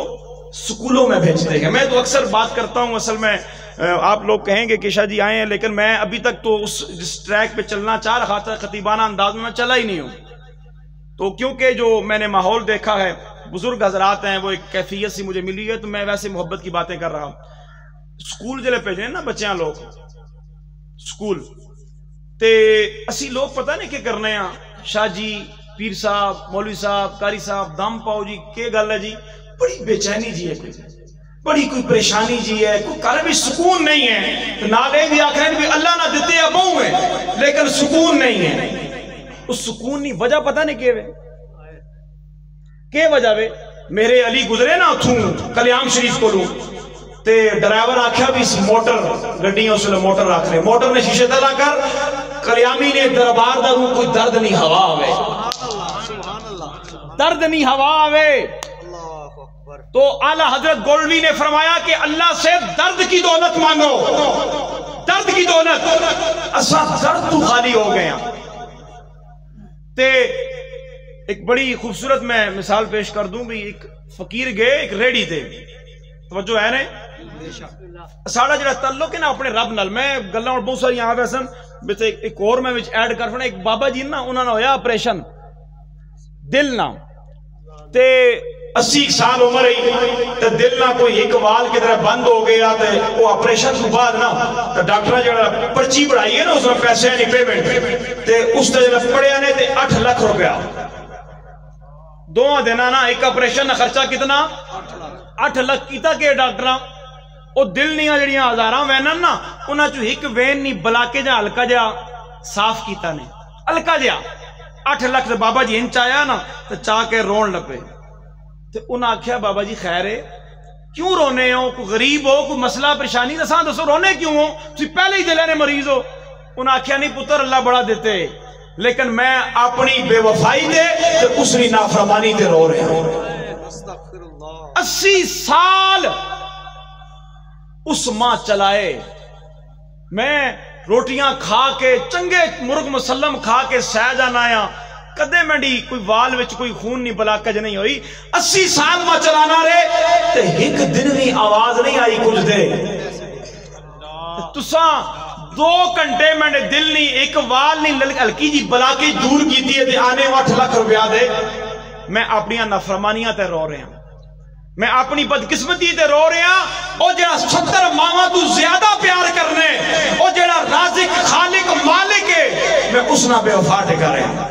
[SPEAKER 2] سکولوں میں بھیجتے ہیں۔ میں تو اکثر بات کرتا ہوں، اصل میں آپ لوگ کہیں گے کہ شاہ جی آئے ہیں، لیکن میں ابھی تک تو جس ٹریک پہ چلنا چاہ رہا تھا خطیبانہ انداز میں چلا ہی نہیں ہوں، تو کیونکہ جو میں نے ماحول دیکھا ہے، بزرگ حضرات ہیں، وہ ایک کیفیت سی مجھے ملی ہے، تو میں ویسے محبت کی باتیں کر رہا ہوں۔ سکول جلے بھیجنے نا بچیاں لوگ سکول، تے اسی لوگ پتہ نہیں کہ کرنے ہیں، شاہ جی، پیر صاحب، مولوی صاحب، قاری صاحب، دم پاؤ جی، کے گل ہے جی، بڑی بے چینی جی ہے، کوئی بڑی کوئی پریشانی جی ہے، کوئی کار بھی سکون نہیں ہے، نالے بھی آخرین بھی اللہ نہ دیتے ابوں ہیں، لیکن سکون نہیں ہے۔ اس سکون نہیں وجہ پتہ نہیں کہ وجہ وے میرے علی گزرے نا اتھوں کلیام شریف کو لوں تے ڈرائیور آکھیا بھی اس موٹر گڈیوں سے موٹر رکھ رہے، موٹر نے شیشے تلا کر کلیامی نے دربار دا روح کوئی درد نہیں ہوا آوے، درد نہیں ہوا آوے۔ تو اعلیٰ حضرت گولوی نے فرمایا کہ اللہ سے درد کی دولت مانگو، درد کی دولت، اساں درد تو خالی ہو گئے ہیں۔ تے ایک بڑی خوبصورت میں مثال پیش کر دوں بھی، ایک فقیر گئے ایک ریڈی تے، توجہ ہے نے، ساڑھا جڑا تعلق ہے نا اپنے رب نال، میں گلاں اور بہت ساری آوے سن، بیتے ایک اور میں ایڈ کر فرنا، ایک بابا جی نا انہوں نے ہویا آپریشن دل نا، تے 80 سال عمر ہے، تے دل نا کوئی ایک وال کی طرح بند ہو گیا، تے وہ آپریشن تو بعد نا تے ڈاکٹر جڑا پرچی بڑھائی ہے نا اس میں پیسے نہیں پیمنٹ، تے اس تے جڑا پڑھیا نے تے 8 لاکھ روپیہ، 2 دینا نا ایک آپریشن خرچہ کتنا 8 لاکھ کیتا کہ ڈاکٹراں او دل نہیں جڑیاں ہزاراں وینن نا انہاں چوں ایک وین نہیں بلا کے جا ہلکا جا صاف کیتا نے، ہلکا جا 8 لاکھ بابا جی انچ آیا نا تو چاہ کے رون لپے، تے انہاں آکھیا بابا جی خیر ہے کیوں رونے ہو، کوئی غریب ہو، کوئی مسئلہ پریشانی دساں دسو رونے کیوں ہو، تسی پہلے ہی دلے نے مریض ہو۔ انہاں آکھیا نہیں پتر اللہ بڑا دیتے، لیکن میں اپنی بے وفائی دے تے اسری نافرمانی تے رو رہے ہوں۔ 80 سال اس ماں چلائے، میں روٹیاں کھا کے چنگے مرغ مسلم کھا کے سہ جانا آیا، کدے منڈی کوئی وال وچ کوئی خون نہیں بلاکج نہیں ہوئی، 80 سال ماں چلانا رہے تے ایک دن بھی آواز نہیں آئی کچھ دے، تساں 2 گھنٹے میں دل نہیں ایک وال نہیں ہلکی جی بلاکج دور کی دیئے دے آنے 8 لاکھ روپیہ دے، میں اپنی نافرمانیاں تے رو رہے ہیں۔ میں اپنی بدقسمتی تے رو رہا او جڑا 70 ماواں تو زیادہ پیار کرنے او جڑا رازق خالق مالک ہے میں اس نہ بے وفا ٹے کر رہا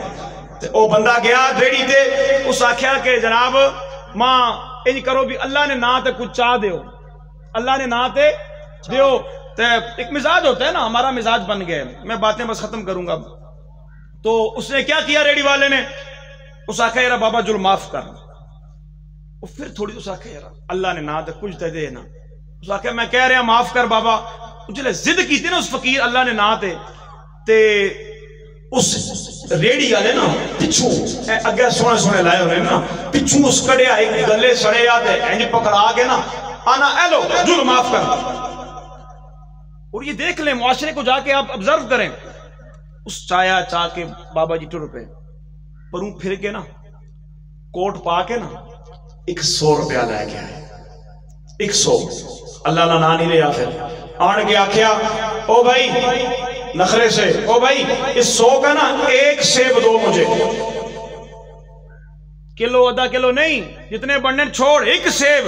[SPEAKER 2] تے او بندہ گیا ریڑی تے اس آکھیا کہ جناب ماں انج کرو بھی اللہ نے نہ تے کچھ چاہ دیو اللہ نے نہ تے دیو تے ایک مزاج ہوتا ہے نا ہمارا مزاج بن گیا میں باتیں بس ختم کروں گا تو اس نے کیا کیا ریڑی والے نے اس آکھیا یار بابا جل معاف کر اور پھر تھوڑی اس آکھیا یار اللہ نے نہ تے کچھ دے دے نا اس آکھیا میں کہہ رہا معاف کر بابا جلے ضد کی تھی نا اس فقیر اللہ نے نہ تے اس ریڑی والے نا پچھوں اگے سونے سونے لائے ہوئے نا پچھوں اس کڑیا ایک گلے سڑے آتے انج پکڑا کے نا آنا اے لو جل معاف کر اور یہ دیکھ لیں معاشرے کو جا کے آپ ابزرو کریں اس چایا چاہ کے بابا جی ٹر پہ پروں پھر کے نا کوٹ پا کے نا 100 روپیہ لے کے آئے 100 اللہ نہ نہیں لیا پھر آن کے آکھیا او بھائی نخرے سے او بھائی اس 100 کا نا ایک سیب دو مجھے کلو آدھا کلو نہیں جتنے بڑھنے چھوڑ ایک سیب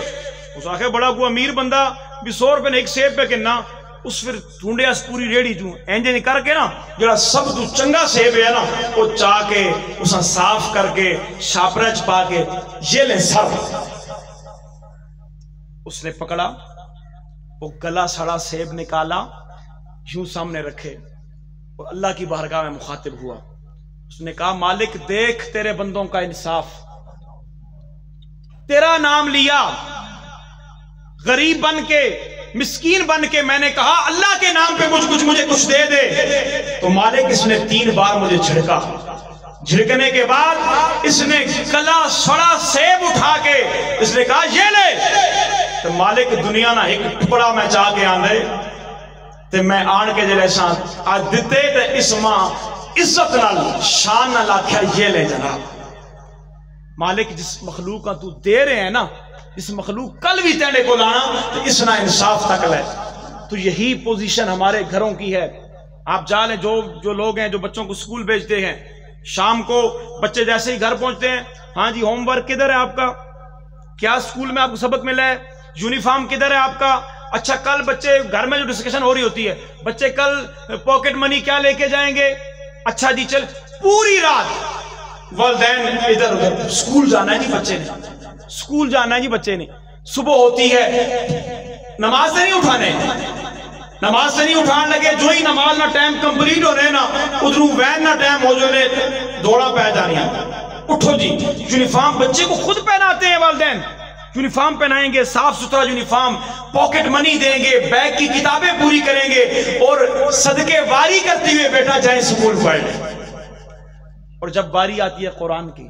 [SPEAKER 2] اس آخر بڑا کو امیر بندہ بھی 100 روپے نے ایک سیب پہ کنا اس پھر ڈھونڈے اس پوری ریڑی جو اینجے کر کے نا جڑا سب تو چنگا سیب ہے نا وہ چاہ کے اسا صاف کر کے شاپرچ پا کے یہ لے سر اس نے پکڑا وہ گلا سڑا سیب نکالا یوں سامنے رکھے اور اللہ کی بارگاہ میں مخاطب ہوا اس نے کہا مالک دیکھ تیرے بندوں کا انصاف تیرا نام لیا غریب بن کے مسکین بن کے میں نے کہا اللہ کے نام پہ مجھے کچھ دے دے تو مالک اس نے 3 بار مجھے جھڑکا جھڑکنے کے بعد اس نے گلا سڑا سیب اٹھا کے اس نے کہا یہ لے تو مالک دنیا نہ ایک ٹکڑا میں چاہ کے آندے تو میں آن کے جلے ساتھ آج دیتے تو اس ماں عزت نال شان نہ لاکھیا یہ لے جناب مالک جس مخلوق کا تو دے رہے ہیں نا اس مخلوق کل بھی تیرے کو لانا تو اس نہ انصاف تک لے تو یہی پوزیشن ہمارے گھروں کی ہے آپ جا لیں جو لوگ ہیں جو بچوں کو سکول بھیجتے ہیں شام کو بچے جیسے ہی گھر پہنچتے ہیں ہاں جی ہوم ورک کدھر ہے آپ کا کیا سکول میں آپ کو سبق ملا ہے یونیفارم کدھر ہے آپ کا اچھا کل بچے گھر میں جو ڈسکشن ہو رہی ہوتی ہے بچے کل پاکٹ منی کیا لے کے جائیں گے اچھا جی چل پوری رات والدین ادھر ادھر سکول جانا ہے جی بچے نے سکول جانا ہے جی بچے نے صبح ہوتی ہے نماز سے نہیں اٹھانے نماز سے نہیں اٹھان لگے جو ہی نماز نہ ٹائم کمپلیٹ ہو رہے نا ادھروں وین نہ ٹائم ہو جو نے دوڑا پہ جانی اٹھو جی یونیفارم بچے کو خود پہناتے ہیں والدین یونیفارم پہنائیں گے صاف ستھرا یونیفارم پاکٹ منی دیں گے بیگ کی کتابیں پوری کریں گے اور صدقے واری کرتے ہوئے بیٹا جائیں سکول پڑھ لیں اور جب باری آتی ہے قرآن کی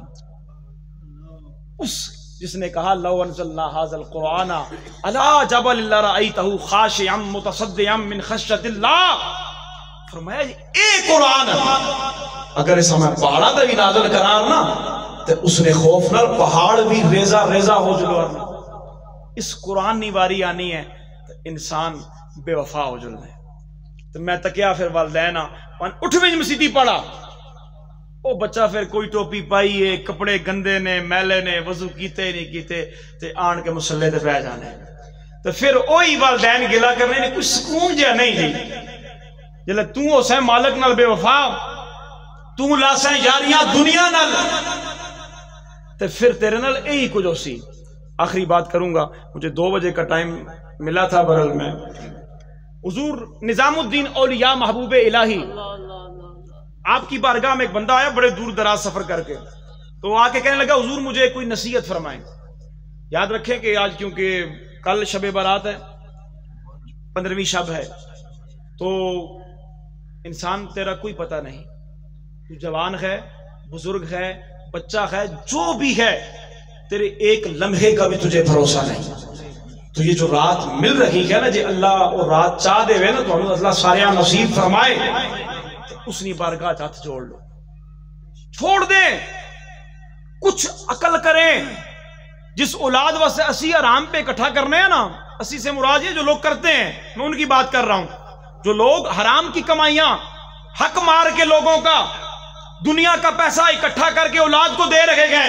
[SPEAKER 2] اس جس نے کہا لو انزلنا هذا القرآن على جبل لرأيته خاشعا متصدعا من خشية الله فرمایا اے قرآن اگر اس ہمیں پہاڑا تے بھی نازل کرار نا تے اس نے خوف نال پہاڑ بھی ریزہ ریزہ ہو جلوارنا اس قرآن نی واری آنی ہے انسان بے وفا ہو جلنا ہے تو میں تکیا پھر والدین اٹھ میں مسیدی پڑھا وہ بچہ پھر کوئی ٹوپی پائیے کپڑے گندے نے میلے نے وضو کیتے نہیں کیتے تے آن کے مسلے تے پہ جانے تو پھر وہی والدین گلا کرنے نے کچھ سکون جہا نہیں جی جلے تو اسے مالک نال بے وفا تو لاسیں یاریاں دنیا نال تے پھر تیرے نال یہی کچھ ہو سی آخری بات کروں گا مجھے 2 بجے کا ٹائم ملا تھا برل میں حضور نظام الدین اولیاء محبوب الہی آپ کی بارگاہ میں ایک بندہ آیا بڑے دور دراز سفر کر کے تو آ کے کہنے لگا حضور مجھے کوئی نصیحت فرمائیں یاد رکھیں کہ آج کیونکہ کل شب برات ہے 15ویں شب ہے تو انسان تیرا کوئی پتہ نہیں تو جوان ہے بزرگ ہے بچہ ہے جو بھی ہے تیرے ایک لمحے کا بھی تجھے بھروسہ نہیں تو یہ جو رات مل رہی ہے نا جی اللہ اور رات چاہ دے ہوئے نا تو ہم اللہ سارے نصیب فرمائے اس نے بارگاہ ہاتھ جوڑ لو چھوڑ دیں کچھ عقل کریں جس اولاد واسطے اسی آرام پہ اکٹھا کرنے ہیں نا اسی سے مراد یہ جو لوگ کرتے ہیں میں ان کی بات کر رہا ہوں جو لوگ حرام کی کمائیاں حق مار کے لوگوں کا دنیا کا پیسہ اکٹھا کر کے اولاد کو دے رکھے گئے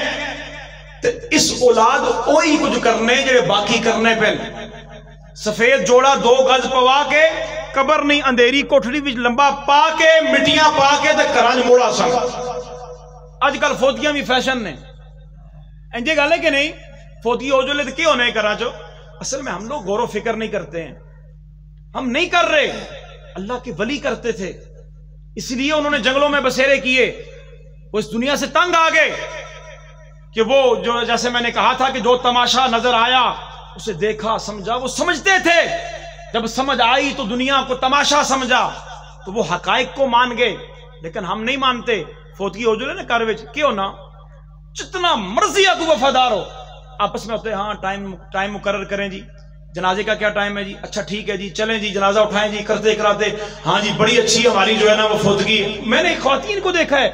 [SPEAKER 2] تے اس اولاد اوہی کچھ کرنے جڑے باقی کرنے پہ سفید جوڑا 2 گز پوا کے قبر نہیں اندھیری کوٹھڑی وچ لمبا پا کے مٹیاں پا کے تے گھراں موڑا سن اج کل فوتیاں بھی فیشن نے انجے گل ہے کہ نہیں فوتی ہو جو لے کیوں نہیں کرا جو اصل میں ہم لوگ غور و فکر نہیں کرتے ہیں ہم نہیں کر رہے اللہ کے ولی کرتے تھے اس لیے انہوں نے جنگلوں میں بسیرے کیے وہ اس دنیا سے تنگ آ گئے کہ وہ جو جیسے میں نے کہا تھا کہ جو تماشا نظر آیا اسے دیکھا سمجھا وہ سمجھتے تھے جب سمجھ آئی تو دنیا کو تماشا سمجھا تو وہ حقائق کو مان گئے لیکن ہم نہیں مانتے فوتگی ہو جو نا کار وچ کیوں نہ جتنا مرضی آپ وفادار ہو آپس میں ہوتے ہاں ٹائم مقرر کریں جی جنازے کا کیا ٹائم ہے جی اچھا ٹھیک ہے جی چلیں جی جنازہ اٹھائیں جی کرتے کراتے ہاں جی بڑی اچھی ہماری جو ہے نا وہ فوتگی میں نے خواتین کو دیکھا ہے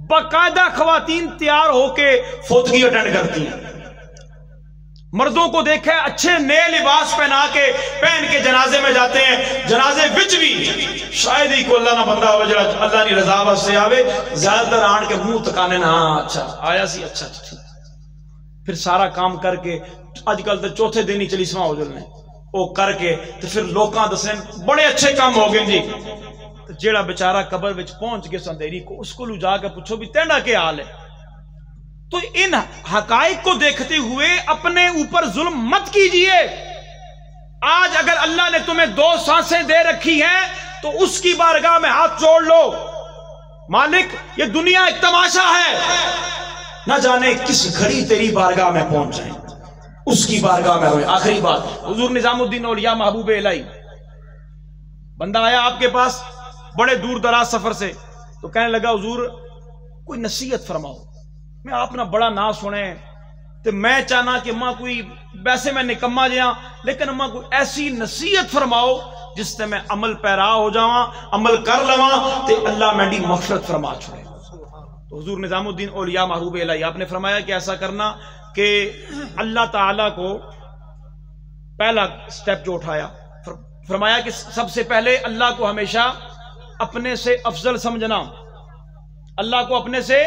[SPEAKER 2] باقاعدہ خواتین تیار ہو کے فوتگی اٹینڈ کرتی ہیں مردوں کو دیکھا ہے اچھے نئے لباس پہن کے جنازے میں جاتے ہیں جنازے وچ بھی شاید ہی کو اللہ نہ بندہ ہو جڑا اللہ نے رضا واسطے آوے زیادہ تر آن کے منہ تکانے نہ ہاں اچھا آیا سی اچھا پھر سارا کام کر کے آج کل تو چوتھے دن ہی چلیسواں ہو جلنے وہ کر کے تو پھر لوکاں دسیں بڑے اچھے کام ہو گئے جی جیڑا بیچارہ قبر وچ پہنچ کے سندیری کو اس کو لو جا کے پوچھو بھی تینڈا کیا حال ہے تو ان حقائق کو دیکھتے ہوئے اپنے اوپر ظلم مت کیجئے آج اگر اللہ نے تمہیں 2 سانسیں دے رکھی ہیں تو اس کی بارگاہ میں ہاتھ جوڑ لو مالک یہ دنیا ایک تماشا ہے نہ جانے کس گھڑی تیری بارگاہ میں پہنچ جائیں اس کی بارگاہ میں ہوئے آخری بات حضور نظام الدین اولیاء محبوب الہی بندہ آیا آپ کے پاس بڑے دور دراز سفر سے تو کہنے لگا حضور کوئی نصیحت فرماؤ میں آپ نہ بڑا نہ سنے تو میں چاہنا کہ ماں کوئی ویسے میں نکما جیاں لیکن ماں کوئی ایسی نصیحت فرماؤ جس سے میں عمل پیرا ہو جاواں عمل کر لواں تے اللہ میری مغفرت فرما چھوڑے تو حضور نظام الدین اولیاء محبوب الہی آپ نے فرمایا کہ ایسا کرنا کہ اللہ تعالیٰ کو پہلا سٹیپ جو اٹھایا فرمایا کہ سب سے پہلے اللہ کو ہمیشہ اپنے سے افضل سمجھنا اللہ کو اپنے سے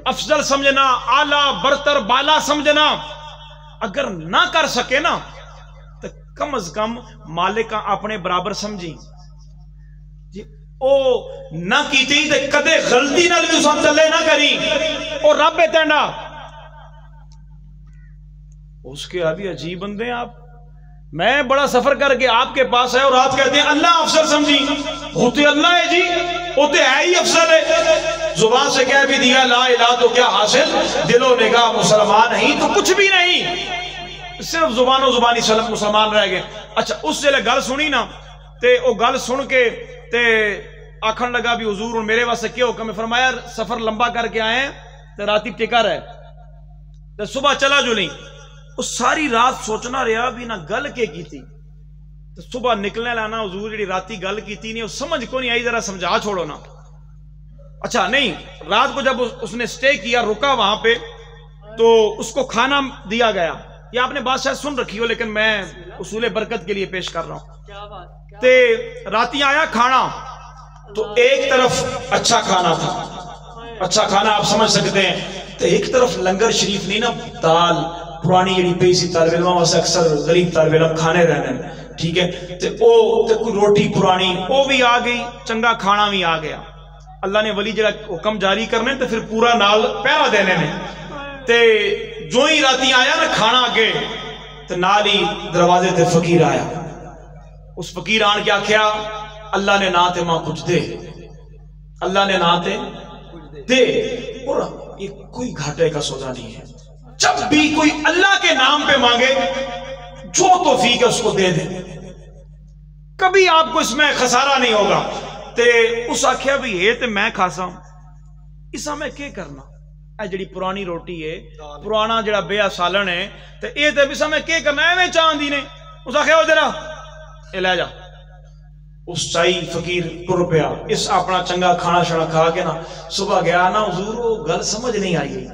[SPEAKER 2] افضل سمجھنا اعلیٰ برتر بالا سمجھنا اگر نہ کر سکے نا تو کم از کم مالکاں اپنے برابر سمجھی جی او نہ کیتی تے کدے غلطی نال بھی اساں چلے نہ کری او رب تینڈا اس کے ابھی عجیب بندے ہیں آپ میں بڑا سفر کر کے آپ کے پاس ہے اور آپ کہتے ہیں اللہ افضل سمجھی ہوتے اللہ ہے جی ہوتے ہے ہی افضل ہے زبان سے کہہ بھی دیا لا الہ تو کیا حاصل دل و نگاہ مسلمان نہیں تو کچھ بھی نہیں صرف زبان و زبانی مسلمان رہ گئے اچھا اس سے گل سنی نا تے او گل سن کے تے آکھن لگا بھی حضور میرے واسطے کیا حکم ہے فرمایا سفر لمبا کر کے آئے تے راتی ٹکا رہے تے صبح چلا جو نہیں اس ساری رات سوچنا رہا بھی نہ گل کے کی تھی تو صبح نکلنے لانا حضور جڑی راتی گل کی تھی نہیں وہ سمجھ کو نہیں آئی ذرا سمجھا چھوڑو نا اچھا نہیں رات کو جب اس نے سٹے کیا رکا وہاں پہ تو اس کو کھانا دیا گیا یہ آپ نے بات شاید سن رکھی ہو لیکن میں اصول برکت کے لیے پیش کر رہا ہوں تے راتی آیا کھانا تو ایک طرف اچھا کھانا تھا اچھا کھانا آپ سمجھ سکتے ہیں تو ایک طرف لنگر شریف نہیں نا دال پرانی جڑی پئی سی طالب علماں واسطے اکثر غریب طالب علم کھانے رہنے ٹھیک ہے تے کوئی روٹی پرانی وہ بھی آ گئی چنگا کھانا بھی آ گیا اللہ نے ولی جڑا حکم جاری کرنے تے پھر پورا نال پہرا دینے نے تے جو ہی راتی آیا نا کھانا آگے تے نال ہی دروازے تے فقیر آیا اس فقیر آن کے آکھیا اللہ نے نہ تے ماں کچھ دے اللہ نے نہ تے دے اور یہ کوئی گھاٹے کا سودا نہیں ہے جب بھی کوئی اللہ کے نام پہ مانگے جو توفیق ہے اس کو دے دے کبھی آپ کو اس میں خسارہ نہیں ہوگا تے اس آکھیا بھی یہ تے میں کھاسا ہوں اس میں کیا کرنا اے جڑی پرانی روٹی ہے پرانا جڑا بیا سالن ہے تے اے تے اس میں کیا کرنا ایویں چاندی نے اس آکھیا او ذرا اے لے جا اس چائی فقیر ٹر پیا اس اپنا چنگا کھانا شنا کھا کے نا صبح گیا نا حضور وہ گل سمجھ نہیں آئی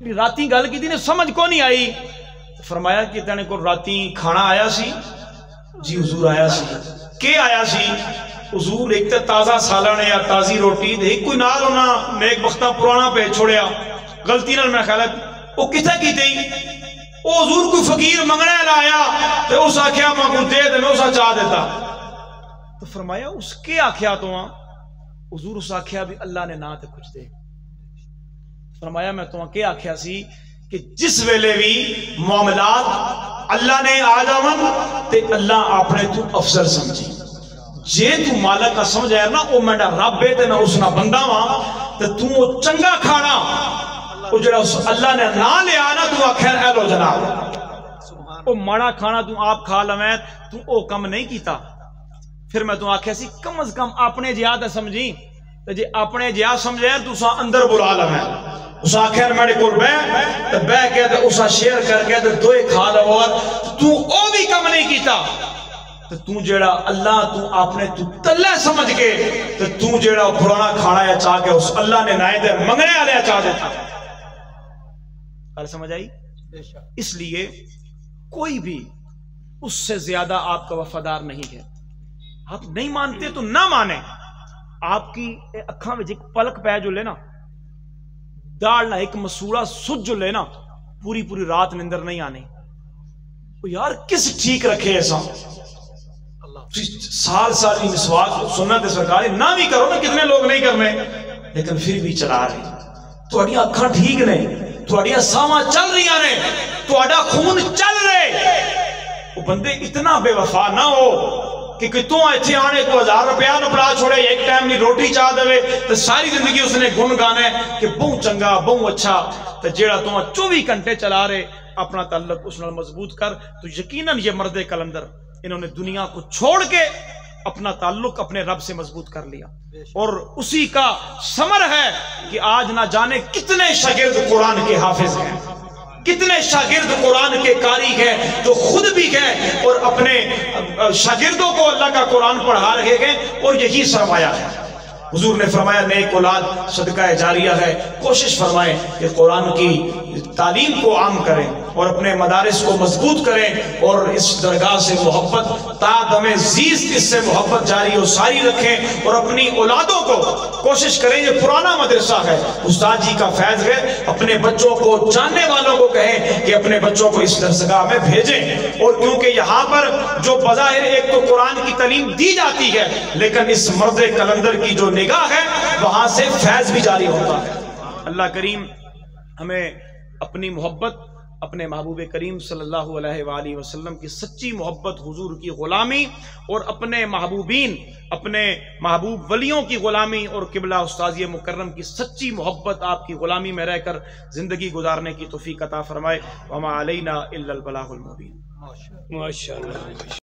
[SPEAKER 2] راتی گل کی تھی نے سمجھ کو نہیں آئی فرمایا کہ تینے کو راتی کھانا آیا سی جی حضور آیا سی کہ آیا سی حضور ایک تے تازہ سالن یا تازی روٹی ایک کوئی نال ہونا نیک بختہ پرانا پہ چھوڑیا غلطی نال میں خیال ہے وہ کتنے کی تھی وہ حضور کوئی فقیر منگنے لایا تو اس آکھیا ماں کو دے دے میں اسا چاہ دیتا تو فرمایا اس کے آکھیا تو ہاں حضور اس آکھیا بھی اللہ نے نہ تے کچھ دے فرمایا میں تو کے آکھیا سی کہ جس ویلے بھی معاملات اللہ نے آ جاون تے اللہ اپنے تو افضل سمجھی جے تو مالک کا سمجھ ہے نا او میڈا رب ہے تے میں اس نہ بندہ ہاں تے تو وہ چنگا کھانا وہ جڑا اللہ نے نہ لیا نا تو آخر اے لو جناب وہ ماڑا کھانا تو آپ کھا لویں تو او کم نہیں کیتا پھر میں تو آخیا سی کم از کم اپنے جہاد سمجھی جی اپنے جہاد سمجھے تو اسا اندر بلا لویں اس آخر میرے کو بہ کے اسا شیئر کر کے دوئے کھا لو اور تو او بھی کم نہیں کیتا تو جیڑا اللہ تو آپ نے تو تلے سمجھ کے تو جیڑا پرانا کھانا یا چاہ کے اس اللہ نے نائے دے منگنے آلے چاہ دیتا سمجھ آئی اس لیے کوئی بھی اس سے زیادہ آپ کا وفادار نہیں ہے آپ نہیں مانتے تو نہ مانیں آپ کی اکھاں میں ایک پلک پہ جو لینا داڑنا ایک مسورہ سج جو لینا پوری پوری رات نندر نہیں آنے یار کس ٹھیک رکھے ایسا سال سال کی مسواک سنت سرکاری نہ بھی کرو نا کتنے لوگ نہیں کرنے لیکن پھر بھی چلا رہے تو اکھاں ٹھیک نہیں تھوڑیاں ساواں چل رہی نے تھوڑا خون چل رہے وہ بندے اتنا بے وفا نہ ہو کہ تو ایتھے آنے کو 1000 روپیہ نہ پڑا چھوڑے ایک ٹائم نہیں روٹی چاہ دے تو ساری زندگی اس نے گن گانے کہ بہت چنگا بہت اچھا تو جیڑا تو 24 گھنٹے چلا رہے اپنا تعلق اس نال مضبوط کر تو یقیناً یہ مرد کلندر انہوں نے دنیا کو چھوڑ کے اپنا تعلق اپنے رب سے مضبوط کر لیا اور اسی کا ثمر ہے کہ آج نہ جانے کتنے شاگرد قرآن کے حافظ ہیں کتنے شاگرد قرآن کے قاری ہیں جو خود بھی گئے اور اپنے شاگردوں کو اللہ کا قرآن پڑھا رہے گئے اور یہی سرمایہ ہے حضور نے فرمایا نیک اولاد صدقہ جاریہ ہے کوشش فرمائیں کہ قرآن کی تعلیم کو عام کریں اور اپنے مدارس کو مضبوط کریں اور اس درگاہ سے محبت تا دم زیست اس سے محبت جاری و ساری رکھیں اور اپنی اولادوں کو کوشش کریں یہ پرانا مدرسہ ہے استاد جی کا فیض ہے اپنے بچوں کو جاننے والوں کو کہیں کہ اپنے بچوں کو اس درسگاہ میں بھیجیں اور کیونکہ یہاں پر جو بظاہر ایک تو قرآن کی تعلیم دی جاتی ہے لیکن اس مرد کلندر کی جو نگاہ ہے وہاں سے فیض بھی جاری ہوتا ہے اللہ کریم ہمیں اپنی محبت اپنے محبوب کریم صلی اللہ علیہ وآلہ وسلم کی سچی محبت حضور کی غلامی اور اپنے محبوبین اپنے محبوب ولیوں کی غلامی اور قبلہ استاذی مکرم کی سچی محبت آپ کی غلامی میں رہ کر زندگی گزارنے کی توفیق عطا فرمائے وما علینا الا البلاغ المبین ماشاءاللہ